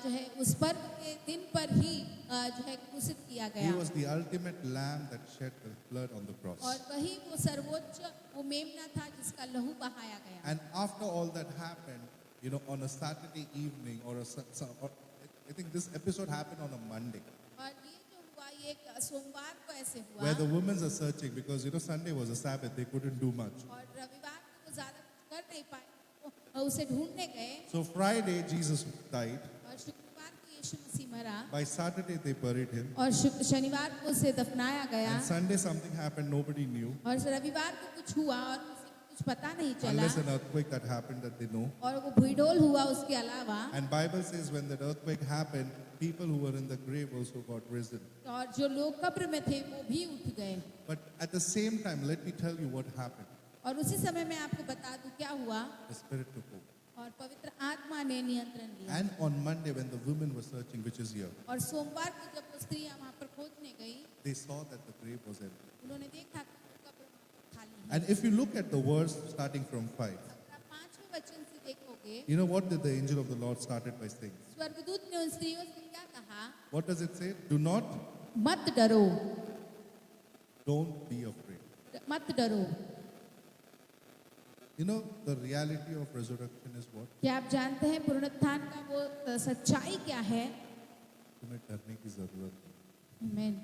जो है उस पर्व के दिन पर ही जो है क्रूसित किया He गया। was the ultimate lamb that shed the blood on the cross. और वही वो सर्वोच्च वो मेमना था जिसका लहू बहाया गया। And after all that happened, you know, on a Saturday evening or I think this episode happened on a Monday, और ये जो हुआ ये एक सोमवार को ऐसे हुआ where the women are searching because, you know, Sunday was a Sabbath, they couldn't do much. और रविवार को वो ज्यादा कुछ कर नहीं पाए, वो उसे ढूंढने गए। So Friday, Jesus died. और शुक्रवार को यीशु मसीह मरा By Saturday, they buried him. और शनिवार को उसे दफनाया गया। And Sunday, something happened nobody knew. और रविवार को कुछ हुआ और किसी को कुछ कुछ पता नहीं चला unless an earthquake that happened that they know. और वो भूडोल हुआ उसके अलावा। And Bible says when that earthquake happened, people who were in the grave also got risen. और जो लोग कब्र में थे वो भी उठ गए। But at the same time, let me tell you what happened. और उसी समय मैं आपको बता दूं क्या हुआ। The Spirit took over. और पवित्र आत्मा ने नियंत्रण लिया। And on Monday, when the women were searching, which is here, और सोमवार को जब वो स्त्रियां वहां पर खोजने गई, they saw that the grave was empty. उन्होंने देखा कि कब्र वहां पर खाली है। And if you look at the verse starting from 5, आप 5वें वचन से देखोगे, you know what did the angel of the Lord started by saying? स्वर्गदूत ने उन स्त्रियों से क्या कहा? What does it say? Do not, मत डरो, don't be afraid. मत डरो। You know, the reality of resurrection is what? क्या आप जानते हैं पुनरुत्थान का वो सच्चाई क्या है? तुम्हें डरने की जरूरत नहीं. आमीन।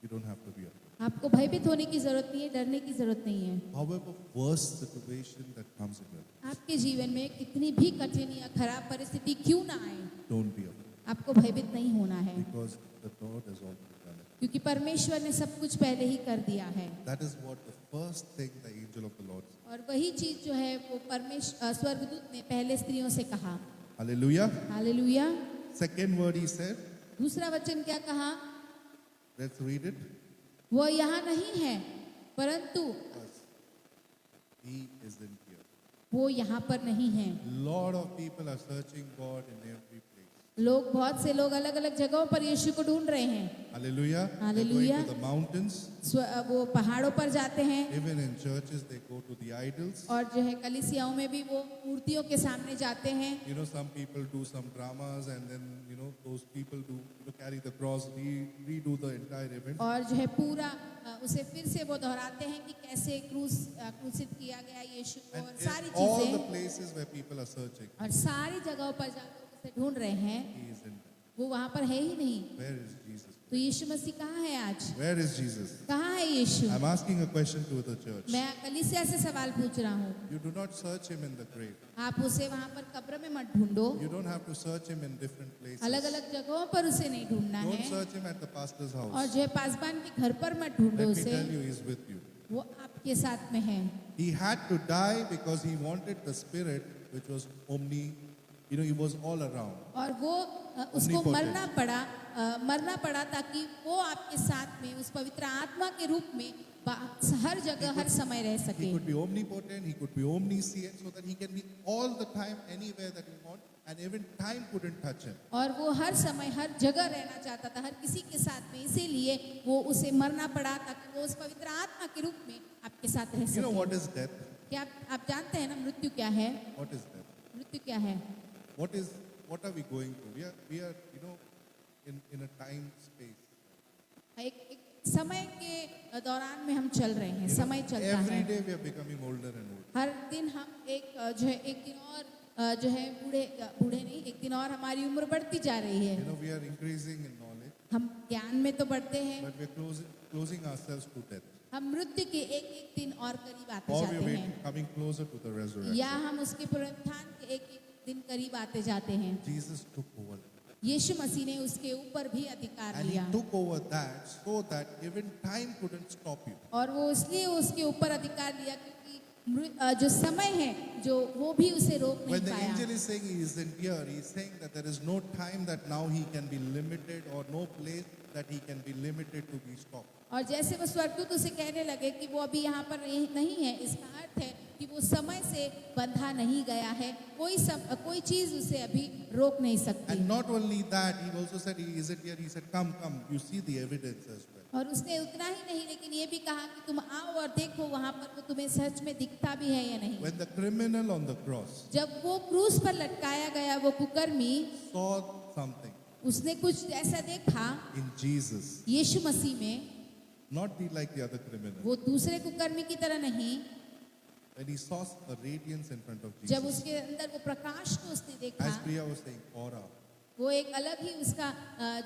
You don't have to be afraid. आपको भयभीत होने की जरूरत नहीं है, डरने की जरूरत नहीं है। However worse situation that comes in your life, आपके जीवन में कितनी भी कठिन या खराब परिस्थिति क्यों ना आए, don't be afraid. आपको भयभीत नहीं होना है, Because the Lord has already done it. क्योंकि परमेश्वर ने सब कुछ पहले ही कर दिया है। That is what the first thing the angel of the Lord said. और वही चीज जो है वो परमेश्वर स्वर्गदूत ने पहले स्त्रियों से कहा। Hallelujah. Hallelujah. Second word he said, दूसरा वचन क्या कहा? let's read it. वो यहाँ नहीं है, परंतु He is in here. वो यहाँ पर नहीं है। Lot of people are searching God in every place. बहुत से लोग अलग अलग जगहों पर यीशु को ढूंढ रहे हैं। Hallelujah. They're Hallelujah. going to the mountains. वो पहाड़ों पर जाते हैं Even in churches, they go to the idols. और जो है कलीसियाओं में भी वो मूर्तियों के सामने जाते हैं। You know, some people do some dramas, and then those people do carry the cross, redo the entire event. और जो है पूरा उसे फिर से वो दोहराते हैं कि कैसे क्रूसित किया गया यीशु को, And और in सारी all the चीजें, places where people are searching, और सारी जगहों पर जाकर उसे ढूंढ रहे हैं, He is in. वो वहां पर है ही नहीं। Where is Jesus? तो यीशु मसीह कहाँ है आज? Where is Jesus? कहाँ है यीशु? I'm asking a question to the church. मैं कलीसिया से सवाल पूछ रहा हूँ। You do not search Him in the grave. आप उसे वहां पर कब्र में मत ढूंढो, You don't have to search Him in different places. अलग अलग जगहों पर उसे नहीं ढूंढना Don't है, search Him at the pastor's और house. जो है पासबान के घर पर मत ढूंढो Let me उसे, tell you, He's with you. वो आपके साथ में है। He had to die because He wanted the Spirit, which was He was all around. और वो उसको Omnipotent. मरना पड़ा ताकि वो आपके साथ में उस पवित्र आत्मा के रूप में हर जगह हर समय रह He सके। could be omnipotent, He could be omniscient, so that He can be all the time, anywhere that He wants, and even time couldn't touch Him. और वो हर समय हर जगह रहना चाहता था, हर किसी के साथ में, इसीलिए वो उसे मरना पड़ा ताकि वो उस पवित्र आत्मा के रूप में आपके साथ रह You know what सके। is death? क्या आप जानते हैं ना मृत्यु क्या है? What is death? मृत्यु क्या है? What are we going through? We are in a time space. एक समय के दौरान में हम चल रहे हैं, समय चलता Every है। day we are becoming older and older. हर दिन हम एक दिन और जो है बूढ़े नहीं, एक दिन और हमारी उम्र बढ़ती जा रही है। We are increasing in knowledge, हम ज्ञान में तो बढ़ते हैं, but we are closing ourselves to death. हम मृत्यु के एक दिन और करीब आते Or we जाते are हैं, coming closer to the resurrection. या हम उसके पुनरुत्थान के एक दिन करीब आते जाते हैं। Jesus took over. यीशु मसीह ने उसके ऊपर भी अधिकार And He लिया, took over that so that even time couldn't stop you. और वो इसलिए उसके ऊपर अधिकार लिया क्योंकि जो समय है जो वो भी उसे रोक नहीं When the पाया। angel is saying He isn't here, He is saying that there is no time that now He can be limited, or no place that He can be limited to be stopped. और जैसे वो स्वर्गदूत उसे कहने लगे कि वो अभी यहाँ पर नहीं है, इसका अर्थ है कि वो समय से बंधा नहीं गया है, कोई चीज उसे अभी रोक नहीं सकती। And not only that, He also said He isn't here. He said, come, you see the evidence as well. और उसने उतना ही नहीं लेकिन ये भी कहा कि तुम आओ और देखो वहां पर वो तुम्हें सच में दिखता भी है या नहीं। When the criminal on the cross जब वो क्रूस पर लटकाया गया वो कुकर्मी, saw something उसने कुछ ऐसा देखा in Jesus, यीशु मसीह में, not be like the other criminal. वो दूसरे कुकर्मी की तरह नहीं, When he saw the radiance in front of जब Jesus, उसके अंदर वो प्रकाश को उसने देखा, as Priya was saying, aura, वो एक अलग ही उसका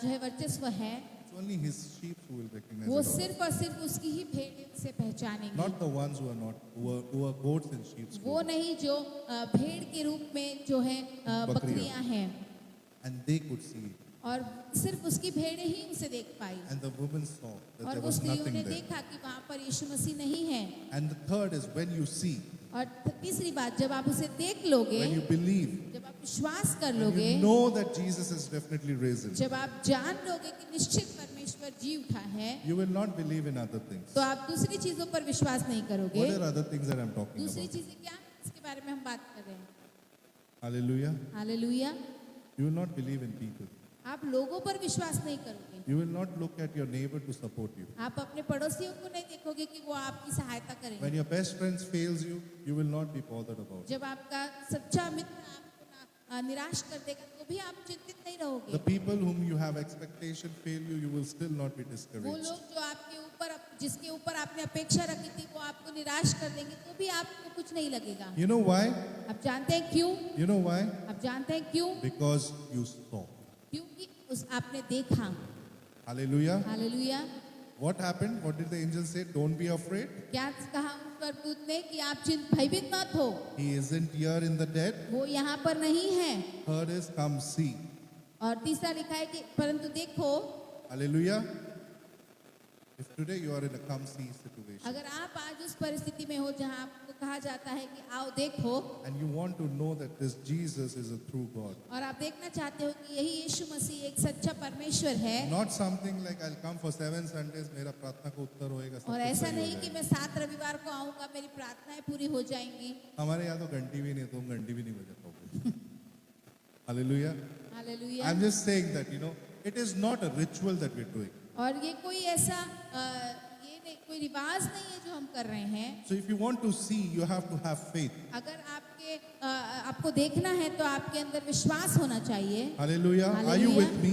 जो है वर्चस्व है। it's only His sheep who will recognize वो it. सिर्फ और सिर्फ उसकी ही भेड़ से पहचानेंगे, Not the ones who are not, who are goats in sheep's वो clothing. नहीं जो भेड़ के रूप में जो है बकरियां। बकरियां हैं। And they could see. और सिर्फ उसकी भेड़ें ही उसे देख पाई And the woman saw that और there वो was स्त्रियों nothing ने there. देखा कि वहाँ पर यीशु मसीह नहीं है। And the third is when you see, और तीसरी बात, जब आप उसे देख लोगे, when you believe, जब आप विश्वास कर when लोगे, you know that Jesus is definitely risen, जब आप जान लोगे कि निश्चित परमेश्वर जी उठा है, you will not believe in other things. तो आप दूसरी चीजों पर विश्वास नहीं करोगे। What are other things that I'm talking दूसरी about? चीजें क्या, इसके बारे में हम बात कर रहे हैं। Hallelujah. Hallelujah. You will not believe in people. आप लोगों पर विश्वास नहीं करोगे। You will not look at your neighbor to support you. आप अपने पड़ोसियों को नहीं देखोगे कि वो आपकी सहायता करेंगे। When your best friend fails you, you will not be bothered about it. जब आपका सच्चा मित्र आपको निराश कर देगा तो भी आप चिंतित नहीं The रहोगे। people whom you have expectation fail you, you will still not be वो discouraged. लोग जो आपके ऊपर, जिसके ऊपर आपने अपेक्षा रखी थी, वो आपको निराश कर देंगे तो भी आपको कुछ नहीं लगेगा। You know why? आप जानते हैं क्यों? You know why? आप जानते हैं क्यों? Because you saw. क्योंकि आपने देखा। Hallelujah. Hallelujah. What happened? What did the angel say? Don't be afraid. क्या कहा उस स्वर्गदूत ने कि आप भयभीत मत हो, He isn't here in the dead. वो यहाँ पर नहीं है। Third is come see. और तीसरा लिखा है कि परंतु देखो, Hallelujah. If today you are in a come see situation अगर आप आज उस परिस्थिति में हो जहाँ आपको कहा जाता है कि आओ देखो, and you want to know that this Jesus is a true God, और आप देखना चाहते हो कि यही यीशु मसीह एक सच्चा परमेश्वर है, not something like I'll come for 7 Sundays, मेरा प्रार्थना का उत्तर होएगा, सब और कुछ ऐसा सही हो नहीं कि जाएगा। मैं 7 रविवार को आऊंगा, मेरी प्रार्थनाएं पूरी हो जाएंगी। हमारे यहाँ तो घंटी भी नहीं है, तुम घंटी भी नहीं बजा पाओगे। Hallelujah. Hallelujah. I'm just saying that, it is not a ritual that we're doing. और ये कोई ऐसा कोई रिवाज नहीं है जो हम कर रहे हैं। So if you want to see, you have to have faith. अगर आपको देखना है तो आपके अंदर विश्वास होना चाहिए। Hallelujah. Are you Hallelujah. with me?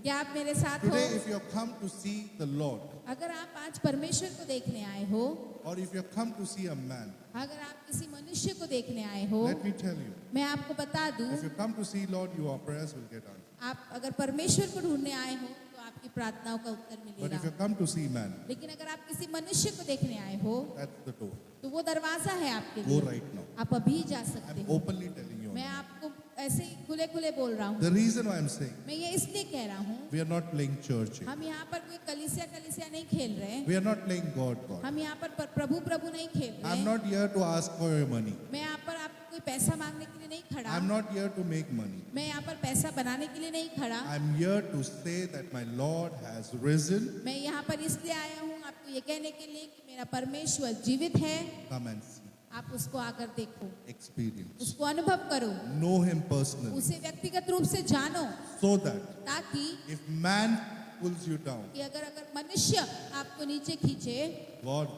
क्या आप मेरे साथ हो? Today, if you have come to see the Lord, अगर आप आज परमेश्वर को देखने आए हो, or if you have come to see a man, अगर आप किसी मनुष्य को देखने आए हो, let me tell you, मैं आपको बता दूं, if you come to see Lord, your prayers will get answered. आप अगर परमेश्वर को ढूंढने आए हो तो आपकी प्रार्थनाओं का उत्तर But मिलेगा। if you come to see man, लेकिन अगर आप किसी मनुष्य को देखने आए हो that's the door. तो वो दरवाजा है आपके Go लिए। right now. आप अभी जा सकते I'm हो। openly telling you. मैं आपको ऐसे ही खुले खुले बोल रहा हूँ। The reason why I'm saying, मैं ये इसलिए कह रहा हूँ, we are not playing church here. हम यहाँ पर कोई कलीसिया नहीं खेल रहे, We are not playing God. हम यहाँ पर प्रभु नहीं खेल I'm रहे। not here to ask for your money. मैं यहाँ पर आपको कोई पैसा मांगने के लिए नहीं खड़ा। I'm not here to make money. मैं यहाँ पर पैसा बनाने के लिए नहीं खड़ा। I'm here to say that my Lord has risen. मैं यहाँ पर इसलिए आया हूँ आपको ये कहने के लिए कि मेरा परमेश्वर जीवित है। Come and see. आप उसको आकर देखो, Experience. उसको अनुभव करो, Know him personally. उसे व्यक्तिगत रूप से जानो, So that ताकि if man pulls you down, कि अगर मनुष्य आपको नीचे खींचे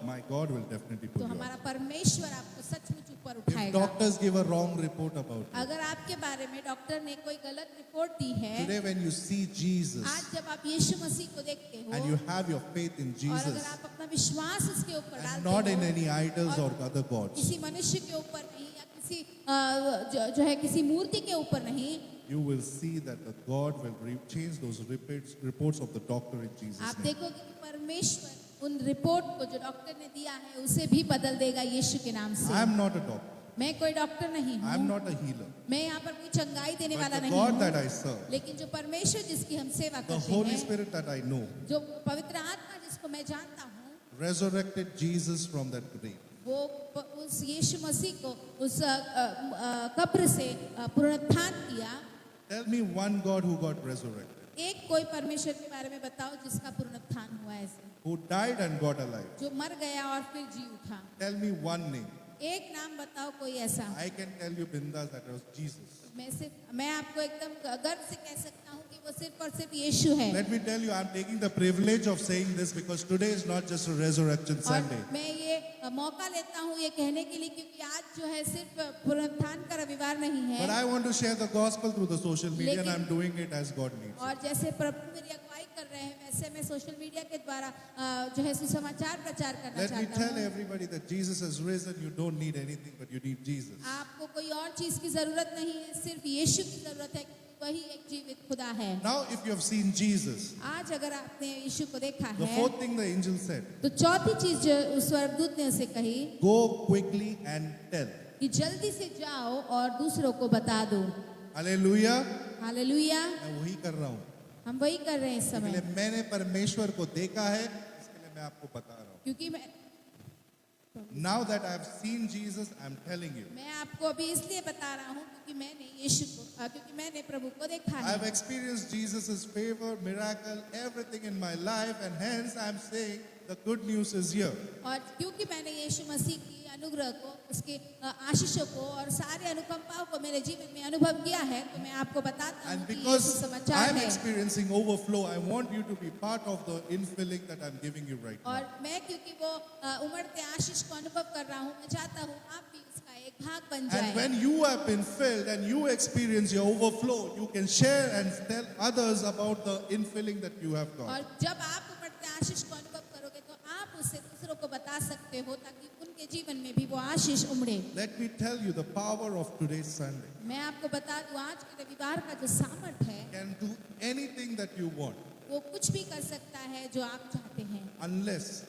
my God will definitely तो pull you up. हमारा परमेश्वर आपको सचमुच ऊपर If उठाएगा। doctors give a wrong report about you, अगर आपके बारे में डॉक्टर ने कोई गलत रिपोर्ट दी है, today when you see Jesus आज जब आप यीशु मसीह को देखते and हो you have your faith in और अगर Jesus आप अपना विश्वास उसके ऊपर and डालते not in हो, any idols or other gods, किसी मनुष्य के ऊपर नहीं या किसी जो है किसी मूर्ति के ऊपर नहीं, you will see that the God will change those reports of the doctor in Jesus' आप name. देखोगे कि परमेश्वर उन रिपोर्ट को जो डॉक्टर ने दिया है उसे भी बदल देगा यीशु के नाम से। I am not a doctor. मैं कोई डॉक्टर नहीं I am हूँ, not a healer. मैं यहाँ पर कोई चंगाई देने But वाला the नहीं God हूँ, that I serve, लेकिन जो परमेश्वर जिसकी हम सेवा the करते Holy हैं, Spirit that I know, जो पवित्र आत्मा जिसको मैं जानता हूँ, resurrected Jesus from that grave. वो उस यीशु मसीह को उस कब्र से पुनरुत्थान किया। Tell me one God who got resurrected, एक कोई परमेश्वर के बारे में बताओ जिसका पुनरुत्थान हुआ ऐसे, who died and got alive. जो मर गया और फिर जी उठा। Tell me one name. एक नाम बताओ कोई ऐसा। I can tell you bindas that was Jesus. मैं आपको एकदम गर्व से कह सकता हूँ कि वो सिर्फ और सिर्फ यीशु है। Let me tell you, I'm taking the privilege of saying this because today is not just a resurrection और Sunday. मैं ये मौका लेता हूँ ये कहने के लिए क्योंकि आज जो है सिर्फ पुनरुत्थान का रविवार नहीं But है, I want to share the gospel through the social media and लेकिन- I'm doing it as God needs. और जैसे प्रभु मेरी अगुवाई कर रहे हैं वैसे मैं सोशल मीडिया के द्वारा जो है सुसमाचार प्रचार करना Let me चाहता tell हूँ। everybody that Jesus has risen. You don't need anything, but you need Jesus. आपको कोई और चीज की जरूरत नहीं है, सिर्फ यीशु की जरूरत है, वही एक जीवित खुदा है। Now, if you have seen Jesus, आज अगर आपने यीशु को देखा the है fourth thing the angel said, तो चौथी चीज जो उस स्वर्गदूत ने उसे कही go quickly and tell. कि जल्दी से जाओ और दूसरों को बता दो। Hallelujah. हालेलुया। मैं वही कर रहा हूँ. हम वही कर रहे हैं इस इसलिए समय, मैंने परमेश्वर को देखा है, इसके लिए मैं आपको बता रहा हूँ. क्योंकि Now that I've seen Jesus, I'm telling you, मैं आपको अभी इसलिए बता रहा हूँ क्योंकि मैंने यीशु को क्योंकि मैंने प्रभु को देखा है, I've experienced Jesus' favor, miracle, everything in my life, and hence I'm saying the good news is here. और क्योंकि मैंने यीशु मसीह की अनुग्रह को, उसके आशीषों को और सारे अनुकंपाओं को मेरे जीवन में अनुभव किया है, तो मैं आपको बताता हूँ And कि ये because सुसमाचार I'm है. experiencing overflow, I want you to be part of the infilling that I'm giving you right और now. मैं क्योंकि वो उमड़ते आशीष को अनुभव कर रहा हूँ, मैं चाहता हूँ आप भी उसका एक भाग बन And जाए. when you have been filled and you experience your overflow, you can share and tell others about the infilling that you have got. और जब आप उमड़ते आशीष को अनुभव करोगे तो आप उससे दूसरों को बता सकते हो ताकि उनके जीवन में भी वो आशीष उमड़े. Let me tell you the power of today's Sunday. मैं आपको बता दूं आज के रविवार का जो सामर्थ है Can do anything that you want, वो कुछ भी कर सकता है जो आप चाहते हैं. unless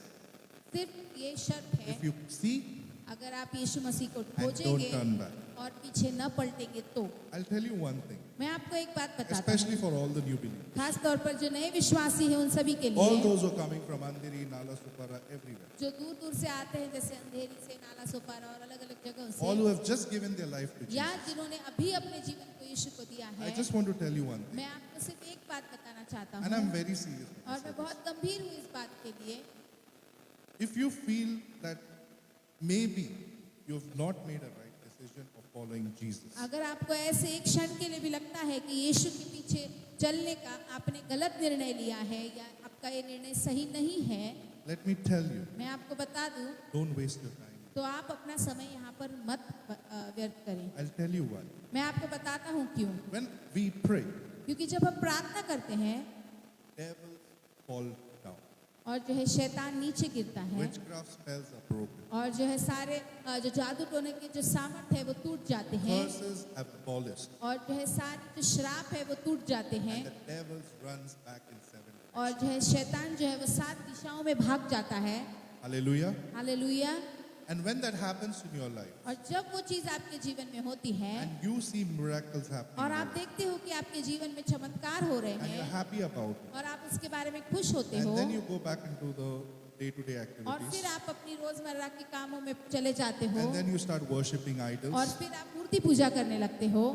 सिर्फ ये शर्त है, if you see अगर आप यीशु मसीह को and don't खोजेंगे turn back. और पीछे न पलटेंगे तो. I'll tell you one thing, मैं आपको एक बात बताता हूँ, especially for all the new believers. खास तौर पर जो नए विश्वासी हैं उन सभी के All लिए, those who are coming from Andheri, Nala, Supara, everywhere. जो दूर दूर से आते हैं, जैसे अंधेरी से, नाला सोपारा और अलग अलग जगहों All who से, have just given their life to या Jesus. जिन्होंने अभी अपने जीवन को यीशु को दिया I है, just want to tell you one thing, मैं आपको सिर्फ एक बात बताना चाहता and I'm हूँ very serious. when I और say मैं this. बहुत गंभीर हूँ इस बात के लिए. If you feel that maybe you have not made a right decision of following Jesus, अगर आपको ऐसे एक क्षण के लिए भी लगता है कि यीशु के पीछे चलने का आपने गलत निर्णय लिया है या आपका ये निर्णय सही नहीं है, let me tell you, मैं आपको बता दूं don't waste your time. तो आप अपना समय यहाँ पर मत व्यर्थ करें. I'll tell you why. मैं आपको बताता हूँ क्यों. When we pray, क्योंकि जब हम प्रार्थना करते हैं devils fall down. और जो है शैतान नीचे गिरता है Witchcraft spells are broken. और जो है सारे जो जादू टोने के जो सामर्थ है वो टूट जाते हैं Curses have abolished. और जो है सारे जो श्राप है वो टूट जाते हैं And the devil runs back in 7 days. और जो है शैतान जो है वो 7 दिशाओं में भाग जाता है. Hallelujah. Hallelujah. And when that happens in your life, और जब वो चीज आपके जीवन में होती है and you see miracles happening, और आप in your life, देखते हो कि आपके जीवन में चमत्कार हो रहे and you're हैं happy about it, और आप उसके बारे में खुश होते हो and then you go back into the day-to-day और activities, फिर आप अपनी रोजमर्रा के कामों में चले जाते हो and then you start worshipping और idols, फिर आप मूर्ति पूजा करने लगते हो,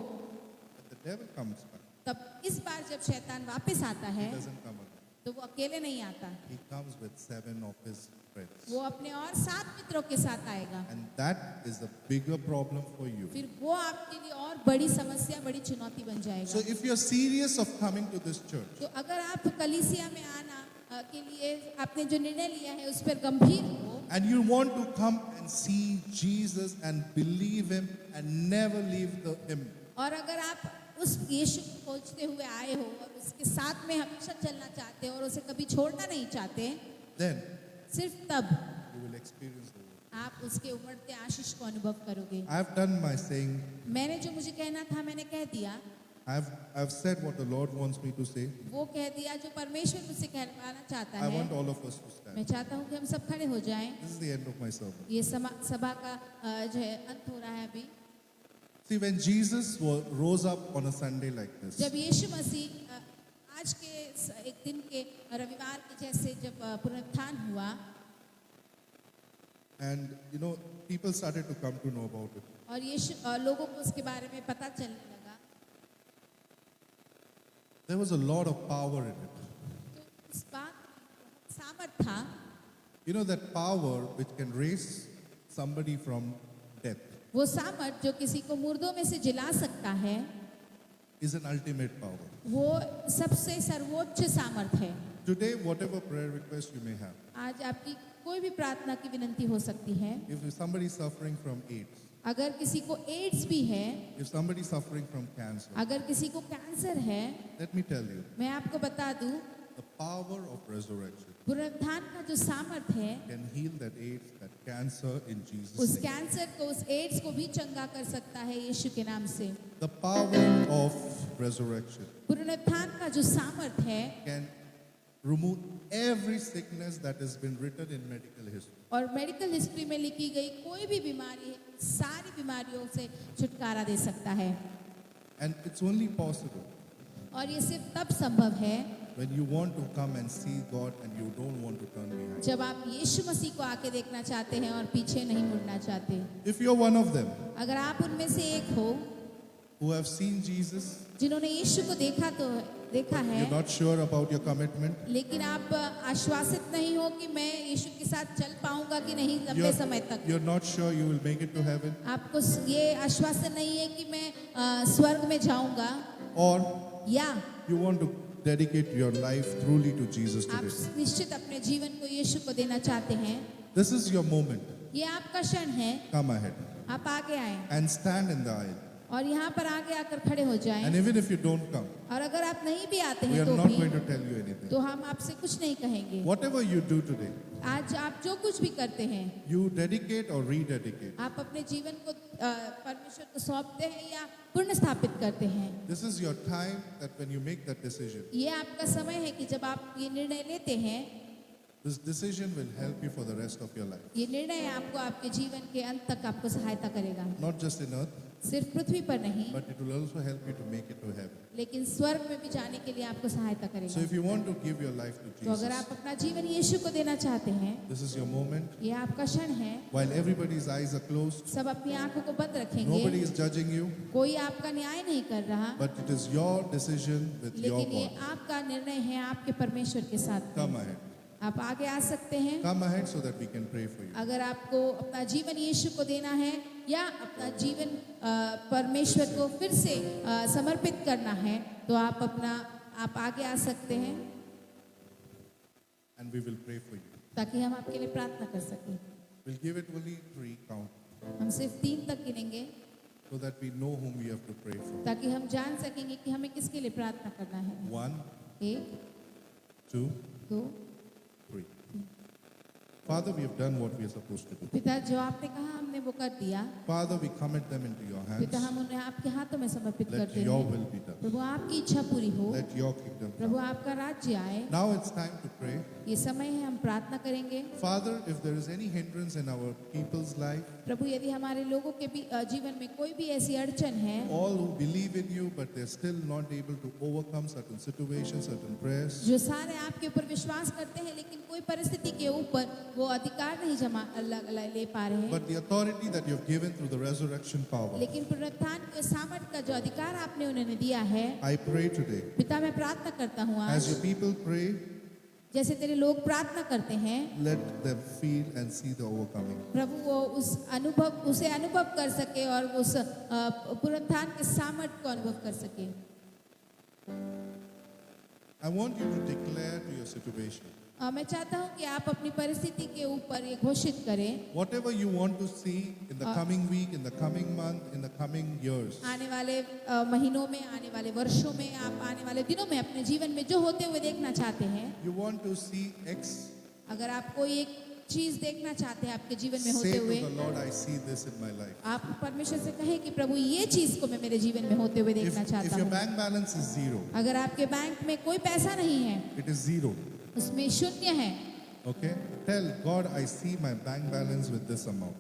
and the devil comes back. तब इस बार जब शैतान वापस आता He है doesn't come alone. तो वो अकेले नहीं आता, He comes with 7 of his friends. वो अपने और 7 मित्रों के साथ आएगा. And that is a bigger problem for you. फिर वो आपके लिए और बड़ी समस्या, बड़ी चुनौती बन So जाएगा. if you're serious of coming to this church, तो अगर आप कलीसिया में आना के लिए आपने जो निर्णय लिया है उस पर गंभीर हो and you want to come and see Jesus and believe him and never leave him, और अगर आप उस यीशु को खोजते हुए आए हो और उसके साथ में हमेशा चलना चाहते हो और उसे कभी छोड़ना नहीं चाहते, then सिर्फ तब you will experience the Lord. आप उसके उमड़ते आशीष को अनुभव करोगे. I've done my saying. मैंने जो मुझे कहना था मैंने कह दिया, I've said what the Lord wants me to say. वो कह दिया जो परमेश्वर मुझसे कहना चाहता I है. want all of us to मैं stand. चाहता हूँ कि हम सब खड़े हो जाएं. This is the end of my sermon. ये सभा का जो है अंत हो रहा है अभी. See, when Jesus rose up on a Sunday like this, जब यीशु मसीह आज के एक दिन के रविवार के जैसे जब पुनरुत्थान हुआ and you know, people started to come to know about it. और यीशु लोगों को उसके बारे में पता चलने लगा, There was a lot of power in it. तो इस बात में बहुत सामर्थ था. You know, that power which can raise somebody from death वो सामर्थ जो किसी को मुर्दों में से जिला सकता है, is an ultimate power. वो सबसे सर्वोच्च सामर्थ है. Today, whatever prayer request you may have, आज आपकी कोई भी प्रार्थना की विनती हो सकती है. if somebody is suffering from AIDS, अगर किसी को एड्स भी है, if somebody is suffering from cancer, अगर किसी को कैंसर है, let me tell you, मैं आपको बता दूं, the power of resurrection पुनरुत्थान का जो सामर्थ है can heal that AIDS, that cancer in Jesus' उस name. कैंसर को, उस एड्स को भी चंगा कर सकता है यीशु के नाम से. The power of resurrection पुनरुत्थान का जो सामर्थ है can remove every sickness that has been written in medical history. और मेडिकल हिस्ट्री में लिखी गई कोई भी बीमारी, सारी बीमारियों से छुटकारा दे सकता है. And it's only possible और ये सिर्फ तब संभव है when you want to come and see God and you don't want to turn behind. जब आप यीशु मसीह को आके देखना चाहते हैं और पीछे नहीं मुड़ना चाहते। If you're one of them अगर आप उनमें से एक हो who have seen Jesus, जिन्होंने यीशु को देखा है, you're not sure about your commitment, लेकिन आप आश्वासित नहीं हो कि मैं यीशु के साथ चल पाऊंगा कि नहीं लंबे समय तक। you're not sure you will make it to heaven, आपको ये आश्वासन नहीं है कि मैं स्वर्ग में जाऊंगा, or या you want to dedicate your life truly to Jesus आप today. निश्चित अपने जीवन को यीशु को देना चाहते हैं, This is your moment. ये आपका क्षण है। Come ahead आप आगे आए and stand in the aisle. और यहाँ पर आगे आकर खड़े हो जाएं। And even if you don't come, और अगर आप नहीं भी आते we हैं are तो not भी, going to tell you anything. तो हम आपसे कुछ नहीं कहेंगे। Whatever you do today, आज आप जो कुछ भी करते हैं, you dedicate or rededicate. आप अपने जीवन को परमेश्वर को सौंपते हैं या पुनः स्थापित करते हैं। This is your time that when you make that decision, ये आपका समय है कि जब आप ये निर्णय लेते हैं, this decision will help you for the rest of your life. ये निर्णय आपको आपके जीवन के अंत तक आपको सहायता करेगा। Not just in earth, सिर्फ पृथ्वी पर नहीं, but it will also help you to make it to heaven. लेकिन स्वर्ग में भी जाने के लिए आपको सहायता So करेगा। if you want to give your life to तो अगर Jesus, आप अपना जीवन यीशु को देना चाहते हैं, this is your moment. ये आपका क्षण है। While everybody's eyes are closed, सब अपनी आंखों को बंद रखेंगे, nobody is judging you, कोई आपका न्याय नहीं कर रहा, but it is your decision with your लेकिन ये God. आपका निर्णय है आपके परमेश्वर के साथ। Come ahead. आप आगे आ सकते हैं। Come ahead so that we can pray for you. अगर आपको अपना जीवन यीशु को देना है या अपना जीवन परमेश्वर को फिर से समर्पित करना है, तो आप आगे आ सकते हैं And we will pray for you. ताकि हम आपके लिए प्रार्थना कर सकें। We'll give it only 3 count हम सिर्फ 3 तक गिनेंगे so that we know whom we have to pray for. ताकि हम जान सकेंगे कि हमें किसके लिए प्रार्थना करना है। 1, 1, 2, 2, 3. Father, we have done what we are supposed to do. पिता, जो आपने कहा हमने वो कर दिया। Father, we commit them into your पिता, hands. हम उन्हें आपके हाथों में समर्पित Let करते your हैं। will be done. प्रभु, आपकी इच्छा पूरी हो। Let your kingdom Prabhu, come. आपका राज्य आए। Now it's time to pray. ये समय है, हम प्रार्थना करेंगे। Father, if there is any hindrance in our people's life, प्रभु, यदि हमारे लोगों के भी जीवन में कोई भी ऐसी अड़चन है, all who believe in you but they're still not able to overcome certain situations, certain prayers, जो सारे आपके ऊपर विश्वास करते हैं लेकिन कोई परिस्थिति के ऊपर वो अधिकार नहीं ले पा रहे हैं, but the authority that you have given through the resurrection power, लेकिन पुनरुत्थान के सामर्थ्य का जो अधिकार आपने उन्हें दिया है, I pray today, पिता, मैं प्रार्थना करता हूँ as आज, your people pray, जैसे तेरे लोग प्रार्थना करते हैं, let them feel and see the overcoming. प्रभु वो उसे अनुभव कर सके और उस पुनरुत्थान के सामर्थ्य को अनुभव कर सके। I want you to declare to your situation, मैं चाहता हूँ कि आप अपनी परिस्थिति के ऊपर ये घोषित करें, whatever you want to see in the coming week, in the coming month, in the coming years, आने वाले महीनों में, आने वाले वर्षों में, आप आने वाले दिनों में अपने जीवन में जो होते हुए देखना चाहते हैं, you want to see X, अगर आप कोई एक चीज देखना चाहते हैं आपके जीवन में होते say to हुए, the Lord, I see this in my life. आप परमेश्वर से कहें कि प्रभु, ये चीज को मैं मेरे जीवन में होते हुए देखना If चाहता your हूँ। bank balance is 0, अगर आपके बैंक में कोई पैसा नहीं है, it is 0. उसमें शून्य है, Okay? Tell God, I see my bank balance with this amount.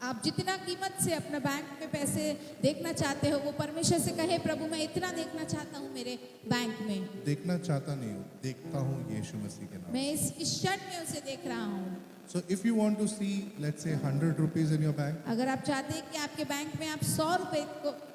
आप जितना कीमत से अपना बैंक में पैसे देखना चाहते हो, वो परमेश्वर से कहे, प्रभु, मैं इतना देखना चाहता हूँ मेरे बैंक में, देखना चाहता नहीं हूँ, देखता हूँ यीशु मसीह के नाम। मैं इस क्षण में उसे देख रहा हूँ। So if you want to see, let's say 100 rupees in your bank, अगर आप चाहते हैं कि आपके बैंक में आप 100 रुपए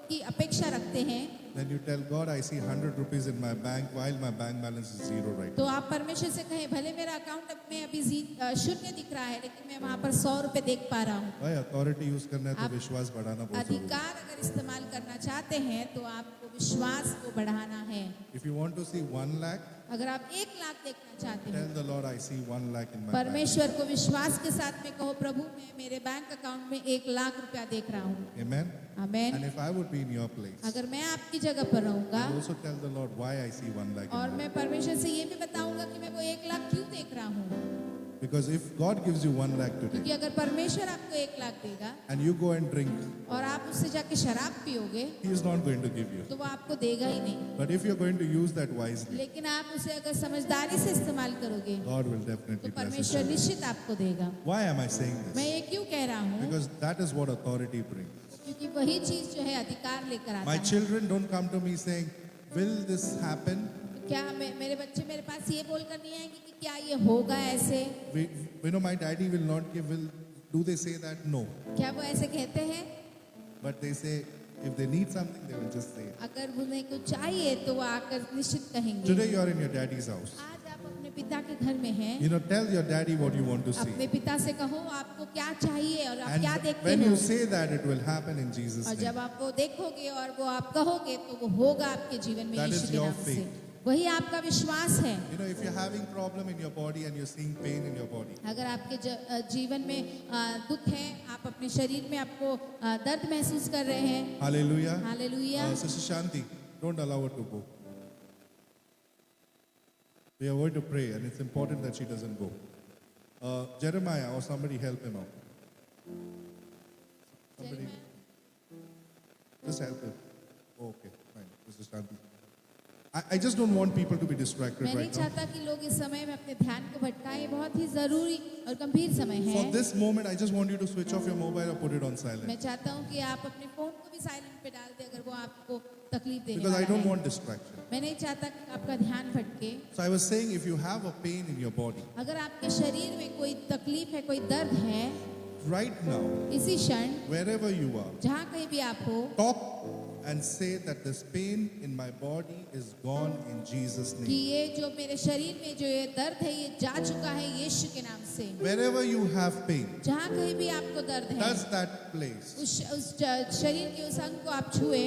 की अपेक्षा रखते हैं, then you tell God, I see 100 rupees in my bank while my bank balance is 0 right तो now. आप परमेश्वर से कहें, भले मेरा अकाउंट में अभी शून्य दिख रहा है, लेकिन मैं वहाँ पर 100 रुपए देख पा रहा हूँ। भाई authority use करना है तो आप विश्वास बढ़ाना बहुत जरूरी है। अधिकार अगर इस्तेमाल करना चाहते हैं तो आपको विश्वास को बढ़ाना है। If you want to see 1 lakh, अगर आप 1 लाख देखना चाहते tell हैं, the Lord, I see 1 lakh in my bank. परमेश्वर को विश्वास के साथ में कहो, प्रभु, मैं मेरे बैंक अकाउंट में 1 लाख रुपया देख रहा हूँ। Amen. Amen. And if I would be in your place, अगर मैं आपकी जगह पर रहूंगा I also tell the Lord why I see 1 lakh in और my मैं bank. परमेश्वर से ये भी बताऊंगा कि मैं वो 1 लाख क्यों देख रहा हूँ, Because if God gives you 1 lakh क्योंकि today अगर परमेश्वर आपको 1 लाख देगा and you go and drink, और आप उससे जाके शराब पियोगे He is not going to give you. तो वो आपको देगा ही नहीं, But if you're going to use that wisely, लेकिन आप उसे अगर समझदारी से इस्तेमाल करोगे God will तो definitely bless परमेश्वर you. निश्चित आपको देगा। Why am I saying मैं this? ये क्यों कह रहा हूँ, Because that is what authority brings. क्योंकि वही चीज जो है अधिकार लेकर आता My है। children don't come to me saying, will this happen? क्या मेरे बच्चे मेरे पास ये बोलकर नहीं आएंगे कि क्या ये होगा ऐसे? We know my daddy will not give. Do they say that? No. क्या वो ऐसे कहते हैं? But they say if they need something, they will just say it. अगर उन्हें कुछ चाहिए तो वो आकर निश्चित कहेंगे। Today you are in your daddy's house. आज आप अपने पिता के घर में हैं। You know, tell your daddy what you want to see. अपने पिता से कहो आपको क्या चाहिए और आप And क्या देखते when हो। you say that, it will happen in Jesus' और name. जब आप वो देखोगे और वो आप कहोगे तो वो होगा आपके जीवन में That यीशु is के your नाम से। faith. वही आपका विश्वास है। You know, if you're having problem in your body and you're seeing pain in your body, अगर आपके जीवन में दुख है, आप अपने शरीर में आपको दर्द महसूस कर रहे हैं। hallelujah. Hallelujah. Sister Shanti, don't allow her to go. We are going to pray, and it's important that she doesn't go. Jeremiah or somebody help him out. Somebody, just help him. Oh, okay, fine. Sister Shanti. I just don't want people to be distracted मैं नहीं right now. चाहता कि लोग इस समय में अपने ध्यान को भटकाएं। बहुत ही जरूरी और गंभीर समय है। For this moment, I just want you to switch off your mobile or put it on मैं silent. चाहता हूँ कि आप अपने फोन को भी साइलेंट पे डाल दें अगर वो आपको तकलीफ देने Because I वाला don't है। want distraction. मैं नहीं चाहता कि आपका ध्यान भटके। So I was saying, if you have a pain in your body, अगर आपके शरीर में कोई तकलीफ है, कोई दर्द है, right now, इसी क्षण wherever you are, जहाँ कहीं भी आप हो, talk and say that this pain in my body is gone in Jesus' कि name. ये जो मेरे शरीर में जो ये दर्द है ये जा चुका है यीशु के नाम से। Wherever you have pain, जहाँ कहीं भी आपको दर्द है, touch that place. उस शरीर के उस अंग को आप छुए,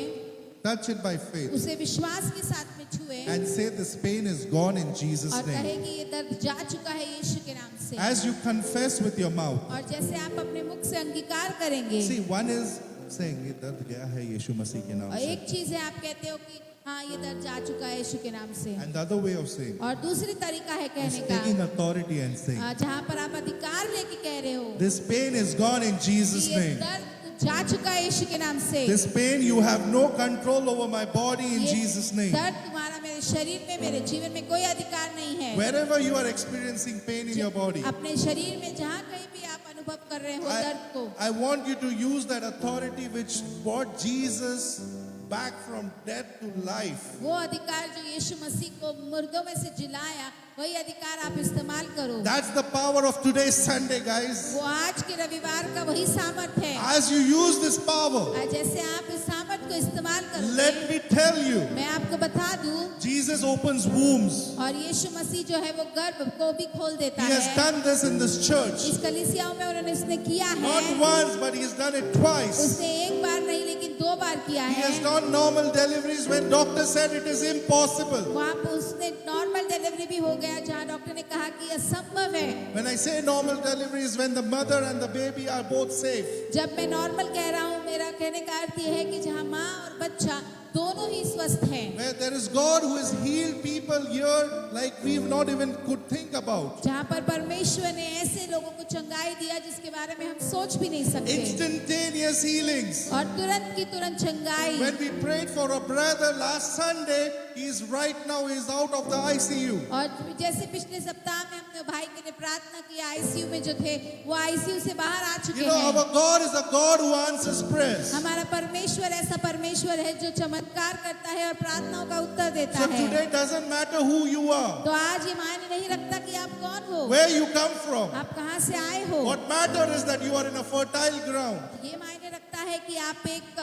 Touch it by faith उसे विश्वास के साथ में छुए and say this pain is gone in Jesus' और कहे name. कि ये दर्द जा चुका है यीशु के नाम से। As you confess with your mouth, और जैसे आप अपने मुख से अंगीकार करेंगे, see, one is saying ये दर्द गया है यीशु मसीह के नाम और से, एक चीज है आप कहते हो कि हाँ ये दर्द जा चुका है यीशु के नाम से, and the other way of saying और दूसरी तरीका है is कहने taking का authority and saying जहाँ पर आप अधिकार लेके कह रहे हो this pain is gone in कि Jesus' ये name. दर्द जा चुका है यीशु के नाम से। This pain, you have no control over my body in ये Jesus' name. दर्द तुम्हारा मेरे शरीर में, मेरे जीवन में कोई अधिकार नहीं है। Wherever you are experiencing pain in your body, अपने शरीर में जहाँ कहीं भी आप अनुभव कर रहे हो दर्द को, I want you to use that authority which brought Jesus back from death to life. वो अधिकार जो यीशु मसीह को मुर्दों में से जिलाया, वही अधिकार आप इस्तेमाल करो। That's the power of today's Sunday, guys. वो आज के रविवार का वही सामर्थ है। As you use this power, आज जैसे आप इस सामर्थ को इस्तेमाल करोगे, let me tell you, मैं आपको बता दूं, Jesus opens wombs. और यीशु मसीह जो है वो गर्भ को भी खोल देता He has है। done this in this church. इस कलीसियाओं में उन्होंने इसने किया Not है। once, but He's done it twice. उसने एक बार नहीं लेकिन 2 बार किया He has है। done normal deliveries when doctor said it is impossible. वहाँ पर उसने नॉर्मल डिलीवरी भी हो गया जहाँ डॉक्टर ने कहा कि यह संभव है। When I say normal delivery is when the mother and the baby are both safe. जब मैं नॉर्मल कह रहा हूँ, मेरा कहने का अर्थ यह है कि जहाँ माँ और बच्चा दोनों ही स्वस्थ हैं। Where there is God who has healed people here like we've not even could think about. जहाँ पर परमेश्वर ने ऐसे लोगों को चंगाई दिया जिसके बारे में हम सोच भी नहीं सकते, Instantaneous healings. और तुरंत की तुरंत चंगाई। When we prayed for a brother last Sunday, he's right now he's out of the ICU. और जैसे पिछले सप्ताह में हमने भाई के लिए प्रार्थना की, आईसीयू में जो थे वो आईसीयू से बाहर आ चुके You know, हैं। our God is a God who answers prayers. हमारा परमेश्वर ऐसा परमेश्वर है जो चमत्कार करता है और प्रार्थनाओं का उत्तर देता So है। today doesn't matter who you are, तो आज ये मायने नहीं रखता कि आप कौन हो, where you come from. आप कहाँ से आए हो। What matters is that you are in a fertile ground. ये मायने रखता है कि आप एक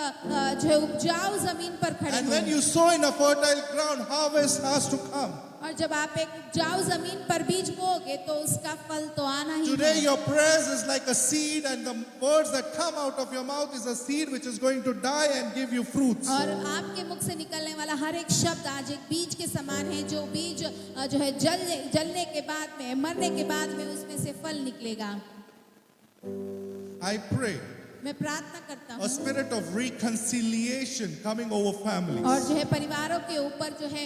जो है उपजाऊ जमीन पर खड़े And हो। when you sow in a fertile ground, harvest has to come. और जब आप एक उपजाऊ जमीन पर बीज बोओगे तो उसका फल तो आना ही Today है। your prayers is like a seed, and the words that come out of your mouth is a seed which is going to die and give you fruits. और आपके मुख से निकलने वाला हर एक शब्द आज एक बीज के समान है, जो बीज जो है जलने के बाद में, मरने के बाद में उसमें से फल निकलेगा। I pray मैं प्रार्थना करता a हूँ spirit of reconciliation coming over और families. जो है परिवारों के ऊपर जो है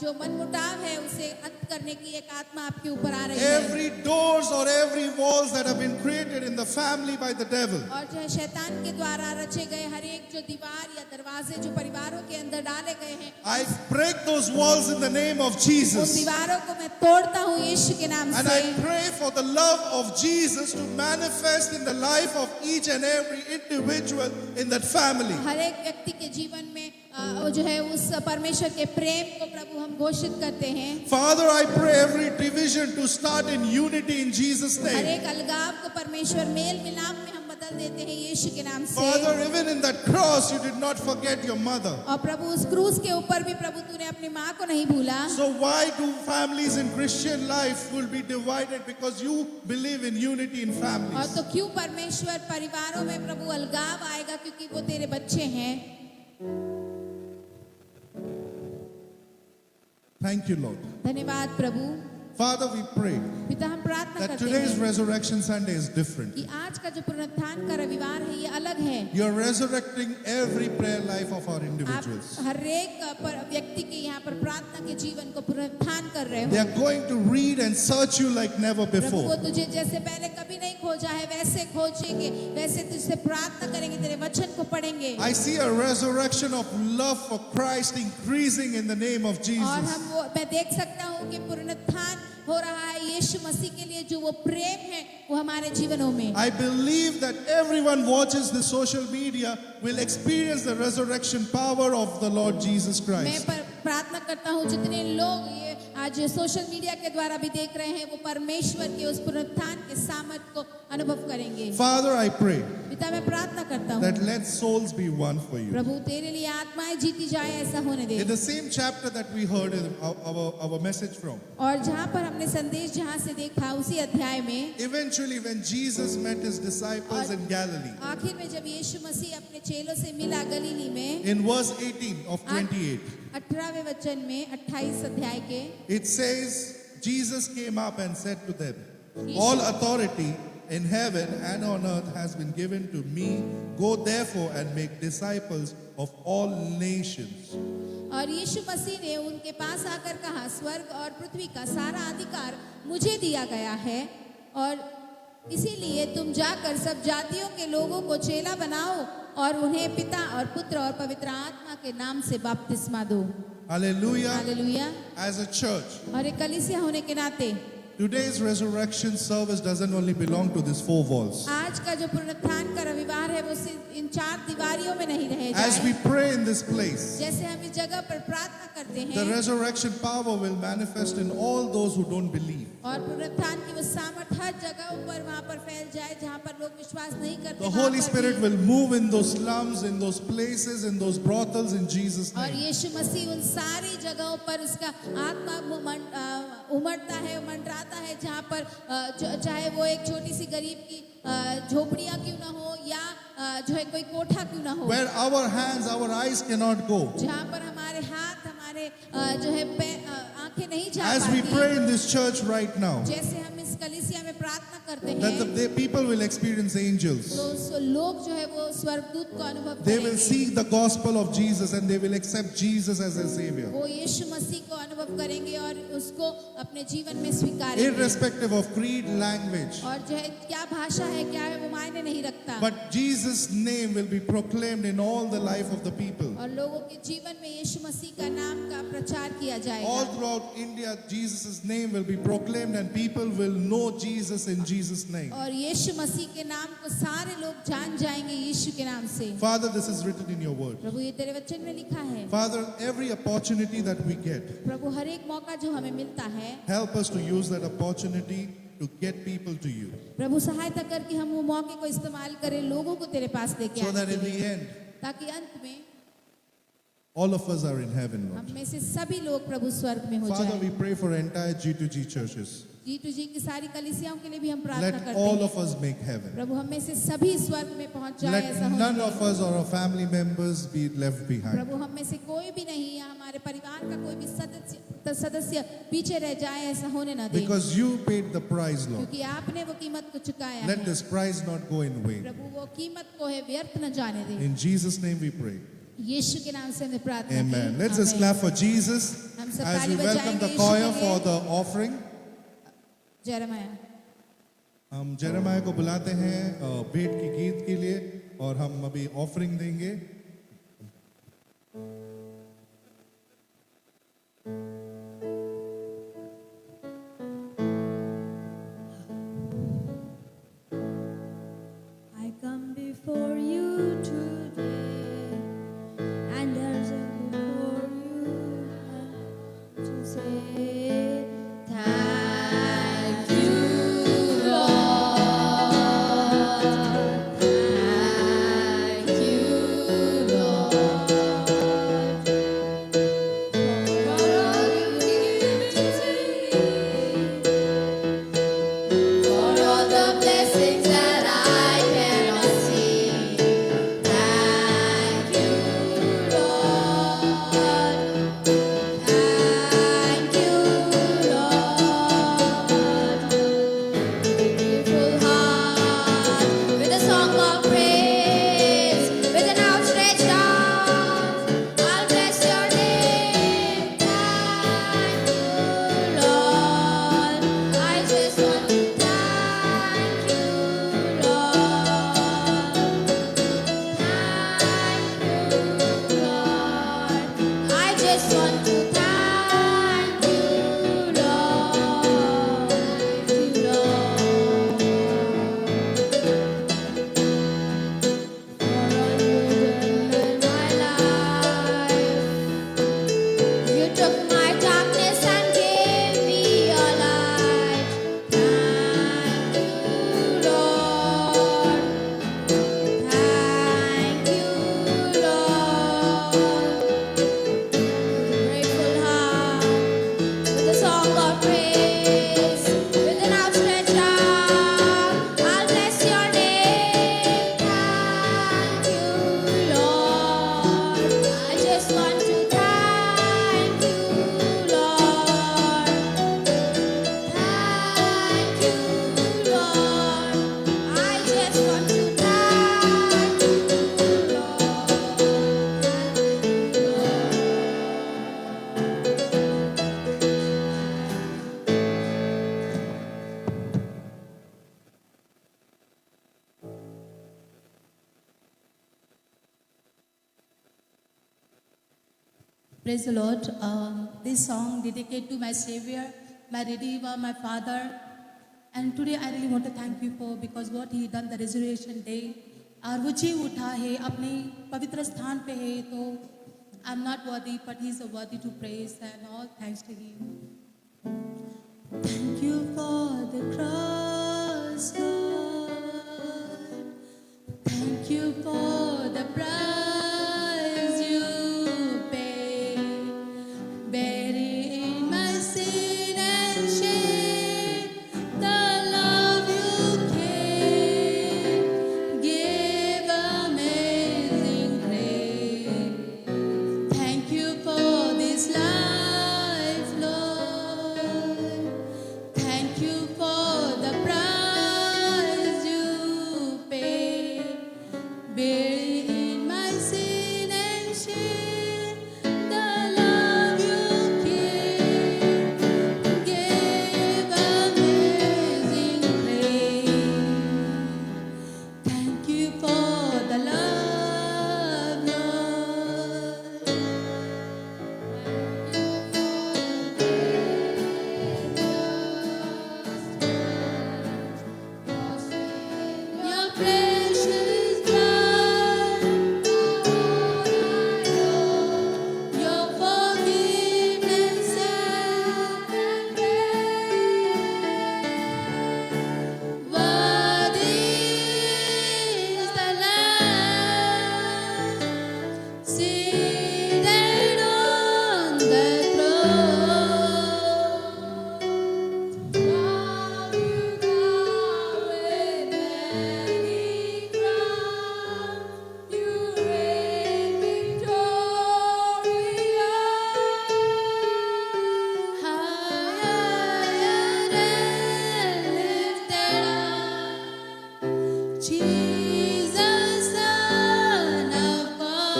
जो मनमुटाव है उसे अंत करने की एक आत्मा आपके ऊपर आ रही है। Every doors or every walls that have been created in the family by the devil, और जो है शैतान के द्वारा रचे गए हर एक जो दीवार या दरवाजे जो परिवारों के अंदर डाले गए हैं, I break those walls in the name of उन Jesus. दीवारों को मैं तोड़ता हूँ यीशु के नाम And से। I pray for the love of Jesus to manifest in the life of each and every individual in that family. हर एक व्यक्ति के जीवन में वो जो है उस परमेश्वर के प्रेम को प्रभु हम घोषित करते हैं। Father, I pray every division to start in unity in Jesus' her name. एक अलगाव को परमेश्वर मेल मिलाप में हम बदल देते हैं यीशु के नाम से। Father, even in that cross, you did not forget your mother. और प्रभु उस क्रूस के ऊपर भी प्रभु तूने अपनी माँ को नहीं भूला। So why do families in Christian life will be divided? Because you believe in unity in और families. तो क्यों परमेश्वर परिवारों में प्रभु अलगाव आएगा, क्योंकि वो तेरे बच्चे हैं। Thank you, Lord. धन्यवाद प्रभु। Father, we pray पिता हम प्रार्थना that करते today's हैं Resurrection Sunday is different. कि आज का जो पुनरुत्थान का रविवार है ये अलग है। You're resurrecting every prayer life of our आप individuals. हर एक व्यक्ति के यहाँ पर प्रार्थना के जीवन को पुनरुत्थान कर रहे They हो। are going to read and search you like never प्रभु वो before. तुझे जैसे पहले कभी नहीं खोजा है वैसे खोजेंगे, वैसे तुझसे प्रार्थना करेंगे, तेरे वचन को पढ़ेंगे। I see a resurrection of love for Christ increasing in the name of और Jesus. हम वो मैं देख सकता हूँ कि पुनरुत्थान हो रहा है यीशु मसीह के लिए, जो वो प्रेम है वो हमारे जीवनों में। I believe that everyone watches the social media will experience the resurrection power of the Lord Jesus मैं Christ. प्रार्थना करता हूँ जितने लोग ये आज सोशल मीडिया के द्वारा भी देख रहे हैं वो परमेश्वर के उस पुनरुत्थान के सामर्थ को अनुभव करेंगे। Father, I pray पिता मैं प्रार्थना करता हूँ that let souls be won for you. प्रभु तेरे लिए आत्माएं जीती जाए ऐसा होने दे। In the same chapter that we heard our message from, और जहाँ पर हमने संदेश जहाँ से देखा उसी अध्याय में eventually when Jesus met his disciples in Galilee, आखिर में जब यीशु मसीह अपने चेलों से मिला गलीली में, in verse 18 of 28, 18वें वचन में 28 अध्याय के, it says, Jesus came up and said to them, all authority in heaven and on earth has been given to me. Go therefore and make disciples of all nations. और यीशु मसीह ने उनके पास आकर कहा, स्वर्ग और पृथ्वी का सारा अधिकार मुझे दिया गया है और इसीलिए तुम जाकर सब जातियों के लोगों को चेला बनाओ और उन्हें पिता और पुत्र और पवित्र आत्मा के नाम से बपतिस्मा दो। Hallelujah. Hallelujah. As a church, और एक कलीसिया होने के नाते today's resurrection service doesn't only belong to these four walls. आज का जो पुनरुत्थान का रविवार है वो सिर्फ इन 4 दीवारियों में नहीं रह As we जाए। pray in this place, जैसे हम इस जगह पर प्रार्थना करते the हैं resurrection power will manifest in all those who don't believe. और पुनरुत्थान की वो सामर्थ हर जगह पर वहाँ पर फैल जाए जहाँ पर लोग विश्वास नहीं करते। The वहाँ Holy पर Spirit भी। will move in those slums, in those places, in those brothels in Jesus' और name. यीशु मसीह उन सारी जगहों पर उसका आत्मा उमड़ता है, मंडराता है, जहाँ पर चाहे वो एक छोटी सी गरीब की झोपड़ियाँ क्यों ना हो या जो है कोई कोठा क्यों ना हो, Where our hands, our eyes cannot go. जहाँ पर हमारे हाथ हमारे जो है आंखें नहीं जा As we पाती। pray in this church right now, जैसे हम इस कलीसिया में प्रार्थना करते that हैं the people will experience angels. तो लोग जो है वो स्वर्गदूत को अनुभव They will करेंगे। see the gospel of Jesus and they will accept Jesus as their Savior. वो यीशु मसीह को अनुभव करेंगे और उसको अपने जीवन में स्वीकारेंगे। Irrespective of creed, language. और जो है क्या भाषा है क्या है वो मायने नहीं रखता। But Jesus' name will be proclaimed in all the life of the people. और लोगों के जीवन में यीशु मसीह का नाम का प्रचार किया All जाएगा। throughout India, Jesus' name will be proclaimed and people will know Jesus in Jesus' name. और यीशु मसीह के नाम को सारे लोग जान जाएंगे यीशु के नाम से। Father, this is written in your word. प्रभु ये तेरे वचन में लिखा है। Father, every opportunity that we get, प्रभु हर एक मौका जो हमें मिलता है help us to use that opportunity to get people to you. प्रभु सहायता करके हम वो मौके को इस्तेमाल करें, लोगों को तेरे पास लेके So that आने in के the लिए, end, ताकि अंत में all of us are in heaven, Lord. हम में से सभी लोग प्रभु स्वर्ग में हो Father, जाए। we pray for entire G2G churches. G2G की सारी कलीसियाओं के लिए भी हम प्रार्थना Let करते all हैं। of us make heaven. प्रभु हम में से सभी स्वर्ग में पहुंच जाए Let ऐसा होने none they. of us or our family members be left behind. प्रभु हम में से कोई भी नहीं या हमारे परिवार का कोई भी सदस्य पीछे रह जाए ऐसा होने ना दे। Because you paid the price, Lord. क्योंकि आपने वो कीमत को चुकाया Let है। this price not go in vain. प्रभु वो कीमत को है व्यर्थ न जाने दे। In Jesus' name we pray. यीशु के नाम से हमने प्रार्थना की। Amen. Let's just आमीन। clap for Jesus हम सब as we ताली welcome the बजाएंगे choir यीशु के for लिए। the offering. जेरेमाया हम जेरेमाया को बुलाते हैं भेंट की गीत के लिए और हम अभी ऑफरिंग देंगे। I come before you today, and there's a Praise the Lord. This song dedicated to my Savior, my Redeemer, my Father. And today I really want to thank you for because what He done the resurrection day. और वो जी उठा है अपने पवित्र स्थान पे है तो I'm not worthy but He's worthy to praise and all thanks to Him. Thank you for the cross, Lord. Thank you for the price you paid, bearing my sin and shame. The love you gave, gave amazing grace. Thank you for this life, Lord. Thank you for the price you paid, bearing my sin and shame. The love you gave, gave amazing grace. Thank you for the love, Lord. Your precious blood, your forgiveness and grace. Worthy is the Lamb seated on the throne. Now you come with many crowns, you reign victorious. Higher and lifted up, Jesus, Son of God,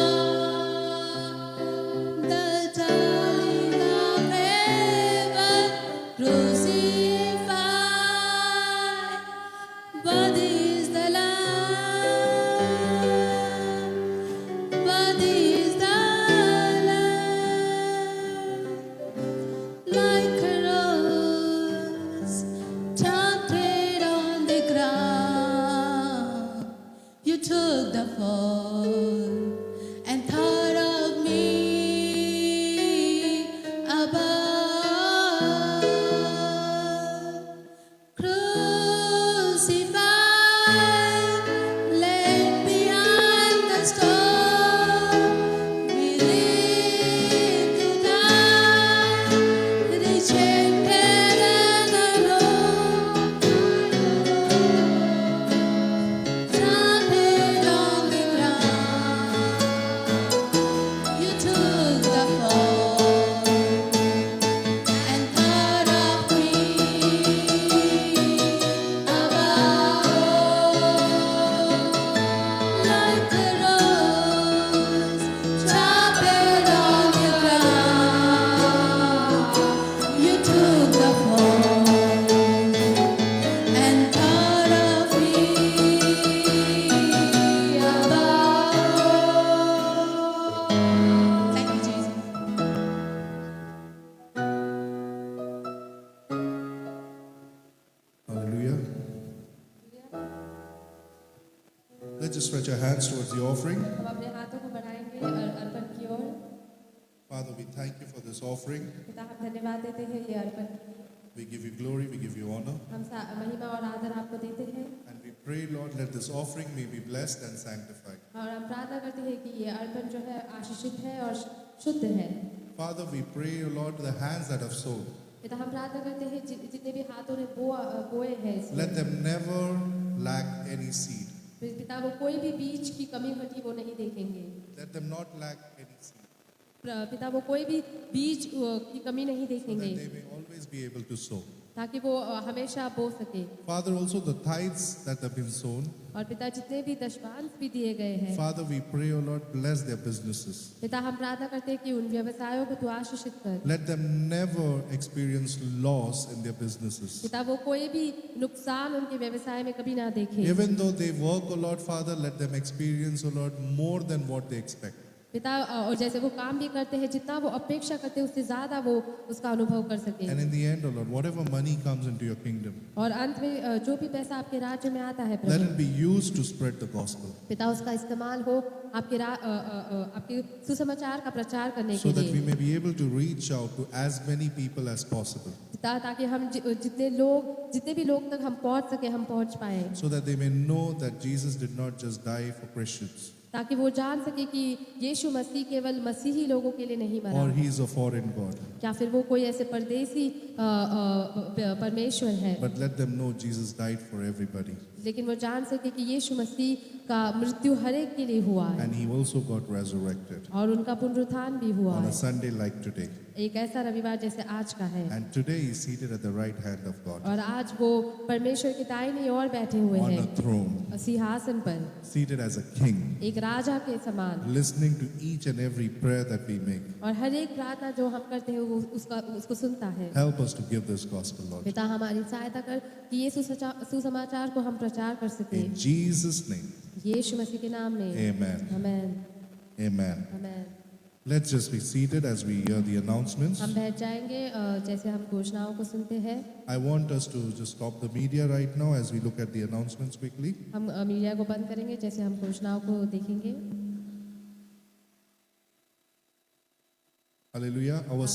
the darling of heaven, crucified. Worthy is the Lamb, worthy is the Lamb, like a rose trampled on the ground. You took the fall and thought of me above. Crucified, laid behind the stone, we live to die, rejected and alone. Trampled on the ground, you took the fall and thought of me above. Like a rose trampled on the ground, you took the fall and thought of me above. Thank you, Jesus. Hallelujah. Let's just stretch our hands towards the offering. हम अपने हाथों को बढ़ाएंगे अर्पण की ओर। Father, we thank you for this offering. पिता हम धन्यवाद देते हैं ये अर्पण। We give you glory, we give you honor. हम महिमा और आदर आपको देते हैं And we pray, Lord, let this offering may be blessed and sanctified. और हम प्रार्थना करते हैं कि ये अर्पण जो है आशीषित है और शुद्ध है। Father, we pray, O Lord, the hands that have sown, पिता हम प्रार्थना करते हैं जितने भी हाथों ने बोए हैं इसमें, let them never lack any seed. पिता वो कोई भी बीज की कमी घटी वो नहीं देखेंगे। Let them not lack any seed, पिता वो कोई भी बीज की कमी नहीं so देखेंगे that they may always be able to sow. ताकि वो हमेशा बो सके। Father, also the tithes that have been sown, और पिता जितने भी दशमांश भी दिए गए हैं, Father, we pray, O Lord, bless their businesses. पिता हम प्रार्थना करते हैं कि उन व्यवसायों को तू आशीषित कर। Let them never experience loss in their businesses. पिता वो कोई भी नुकसान उनके व्यवसाय में कभी ना देखे। Even though they work, O Lord, Father, let them experience, O Lord, more than what they expect. पिता और जैसे वो काम भी करते हैं, जितना वो अपेक्षा करते हैं उससे ज्यादा वो उसका अनुभव कर सके। And in the end, O Lord, whatever money comes into your kingdom, और अंत में जो भी पैसा आपके राज्य में आता है let Prabhu, it be used to spread the gospel पिता उसका इस्तेमाल हो आपके आपके सुसमाचार का प्रचार करने so के that we लिए may be able to reach out to as many people as possible, पिता, ताकि हम जितने भी लोग तक हम पहुंच सके, हम पहुंच पाए, so that they may know that Jesus did not just die for Christians ताकि वो जान सके कि यीशु मसीह केवल मसीही लोगों के लिए नहीं मरा, or he is a foreign God, क्या फिर वो कोई ऐसे परदेसी परमेश्वर है, but let them know Jesus died for everybody लेकिन वो जान सके कि यीशु मसीह का मृत्यु हर एक के लिए हुआ है and he also got resurrected और उनका पुनरुत्थान भी हुआ on a है, Sunday like today. एक ऐसा रविवार जैसे आज का है। And today he is seated at the right hand of God और आज वो परमेश्वर की दाहिनी ओर बैठे हुए on a हैं throne, सिंहासन पर, seated as a king, एक राजा के समान, listening to each and every prayer that we make. और हर एक प्रार्थना जो हम करते हैं वो उसको सुनता है। Help us to give this gospel, Lord. पिता हमारी सहायता कर कि ये सुसमाचार को हम प्रचार कर सके, In Jesus' name, यीशु मसीह के नाम में, amen. Amen Amen. Amen. Let's just be seated as we hear the announcements. हम बैठ जाएंगे जैसे हम घोषणाओं को सुनते हैं। I want us to just stop the media right now as we look at the announcements quickly. हम मीडिया को बंद करेंगे जैसे हम घोषणाओं को देखेंगे। Hallelujah. Our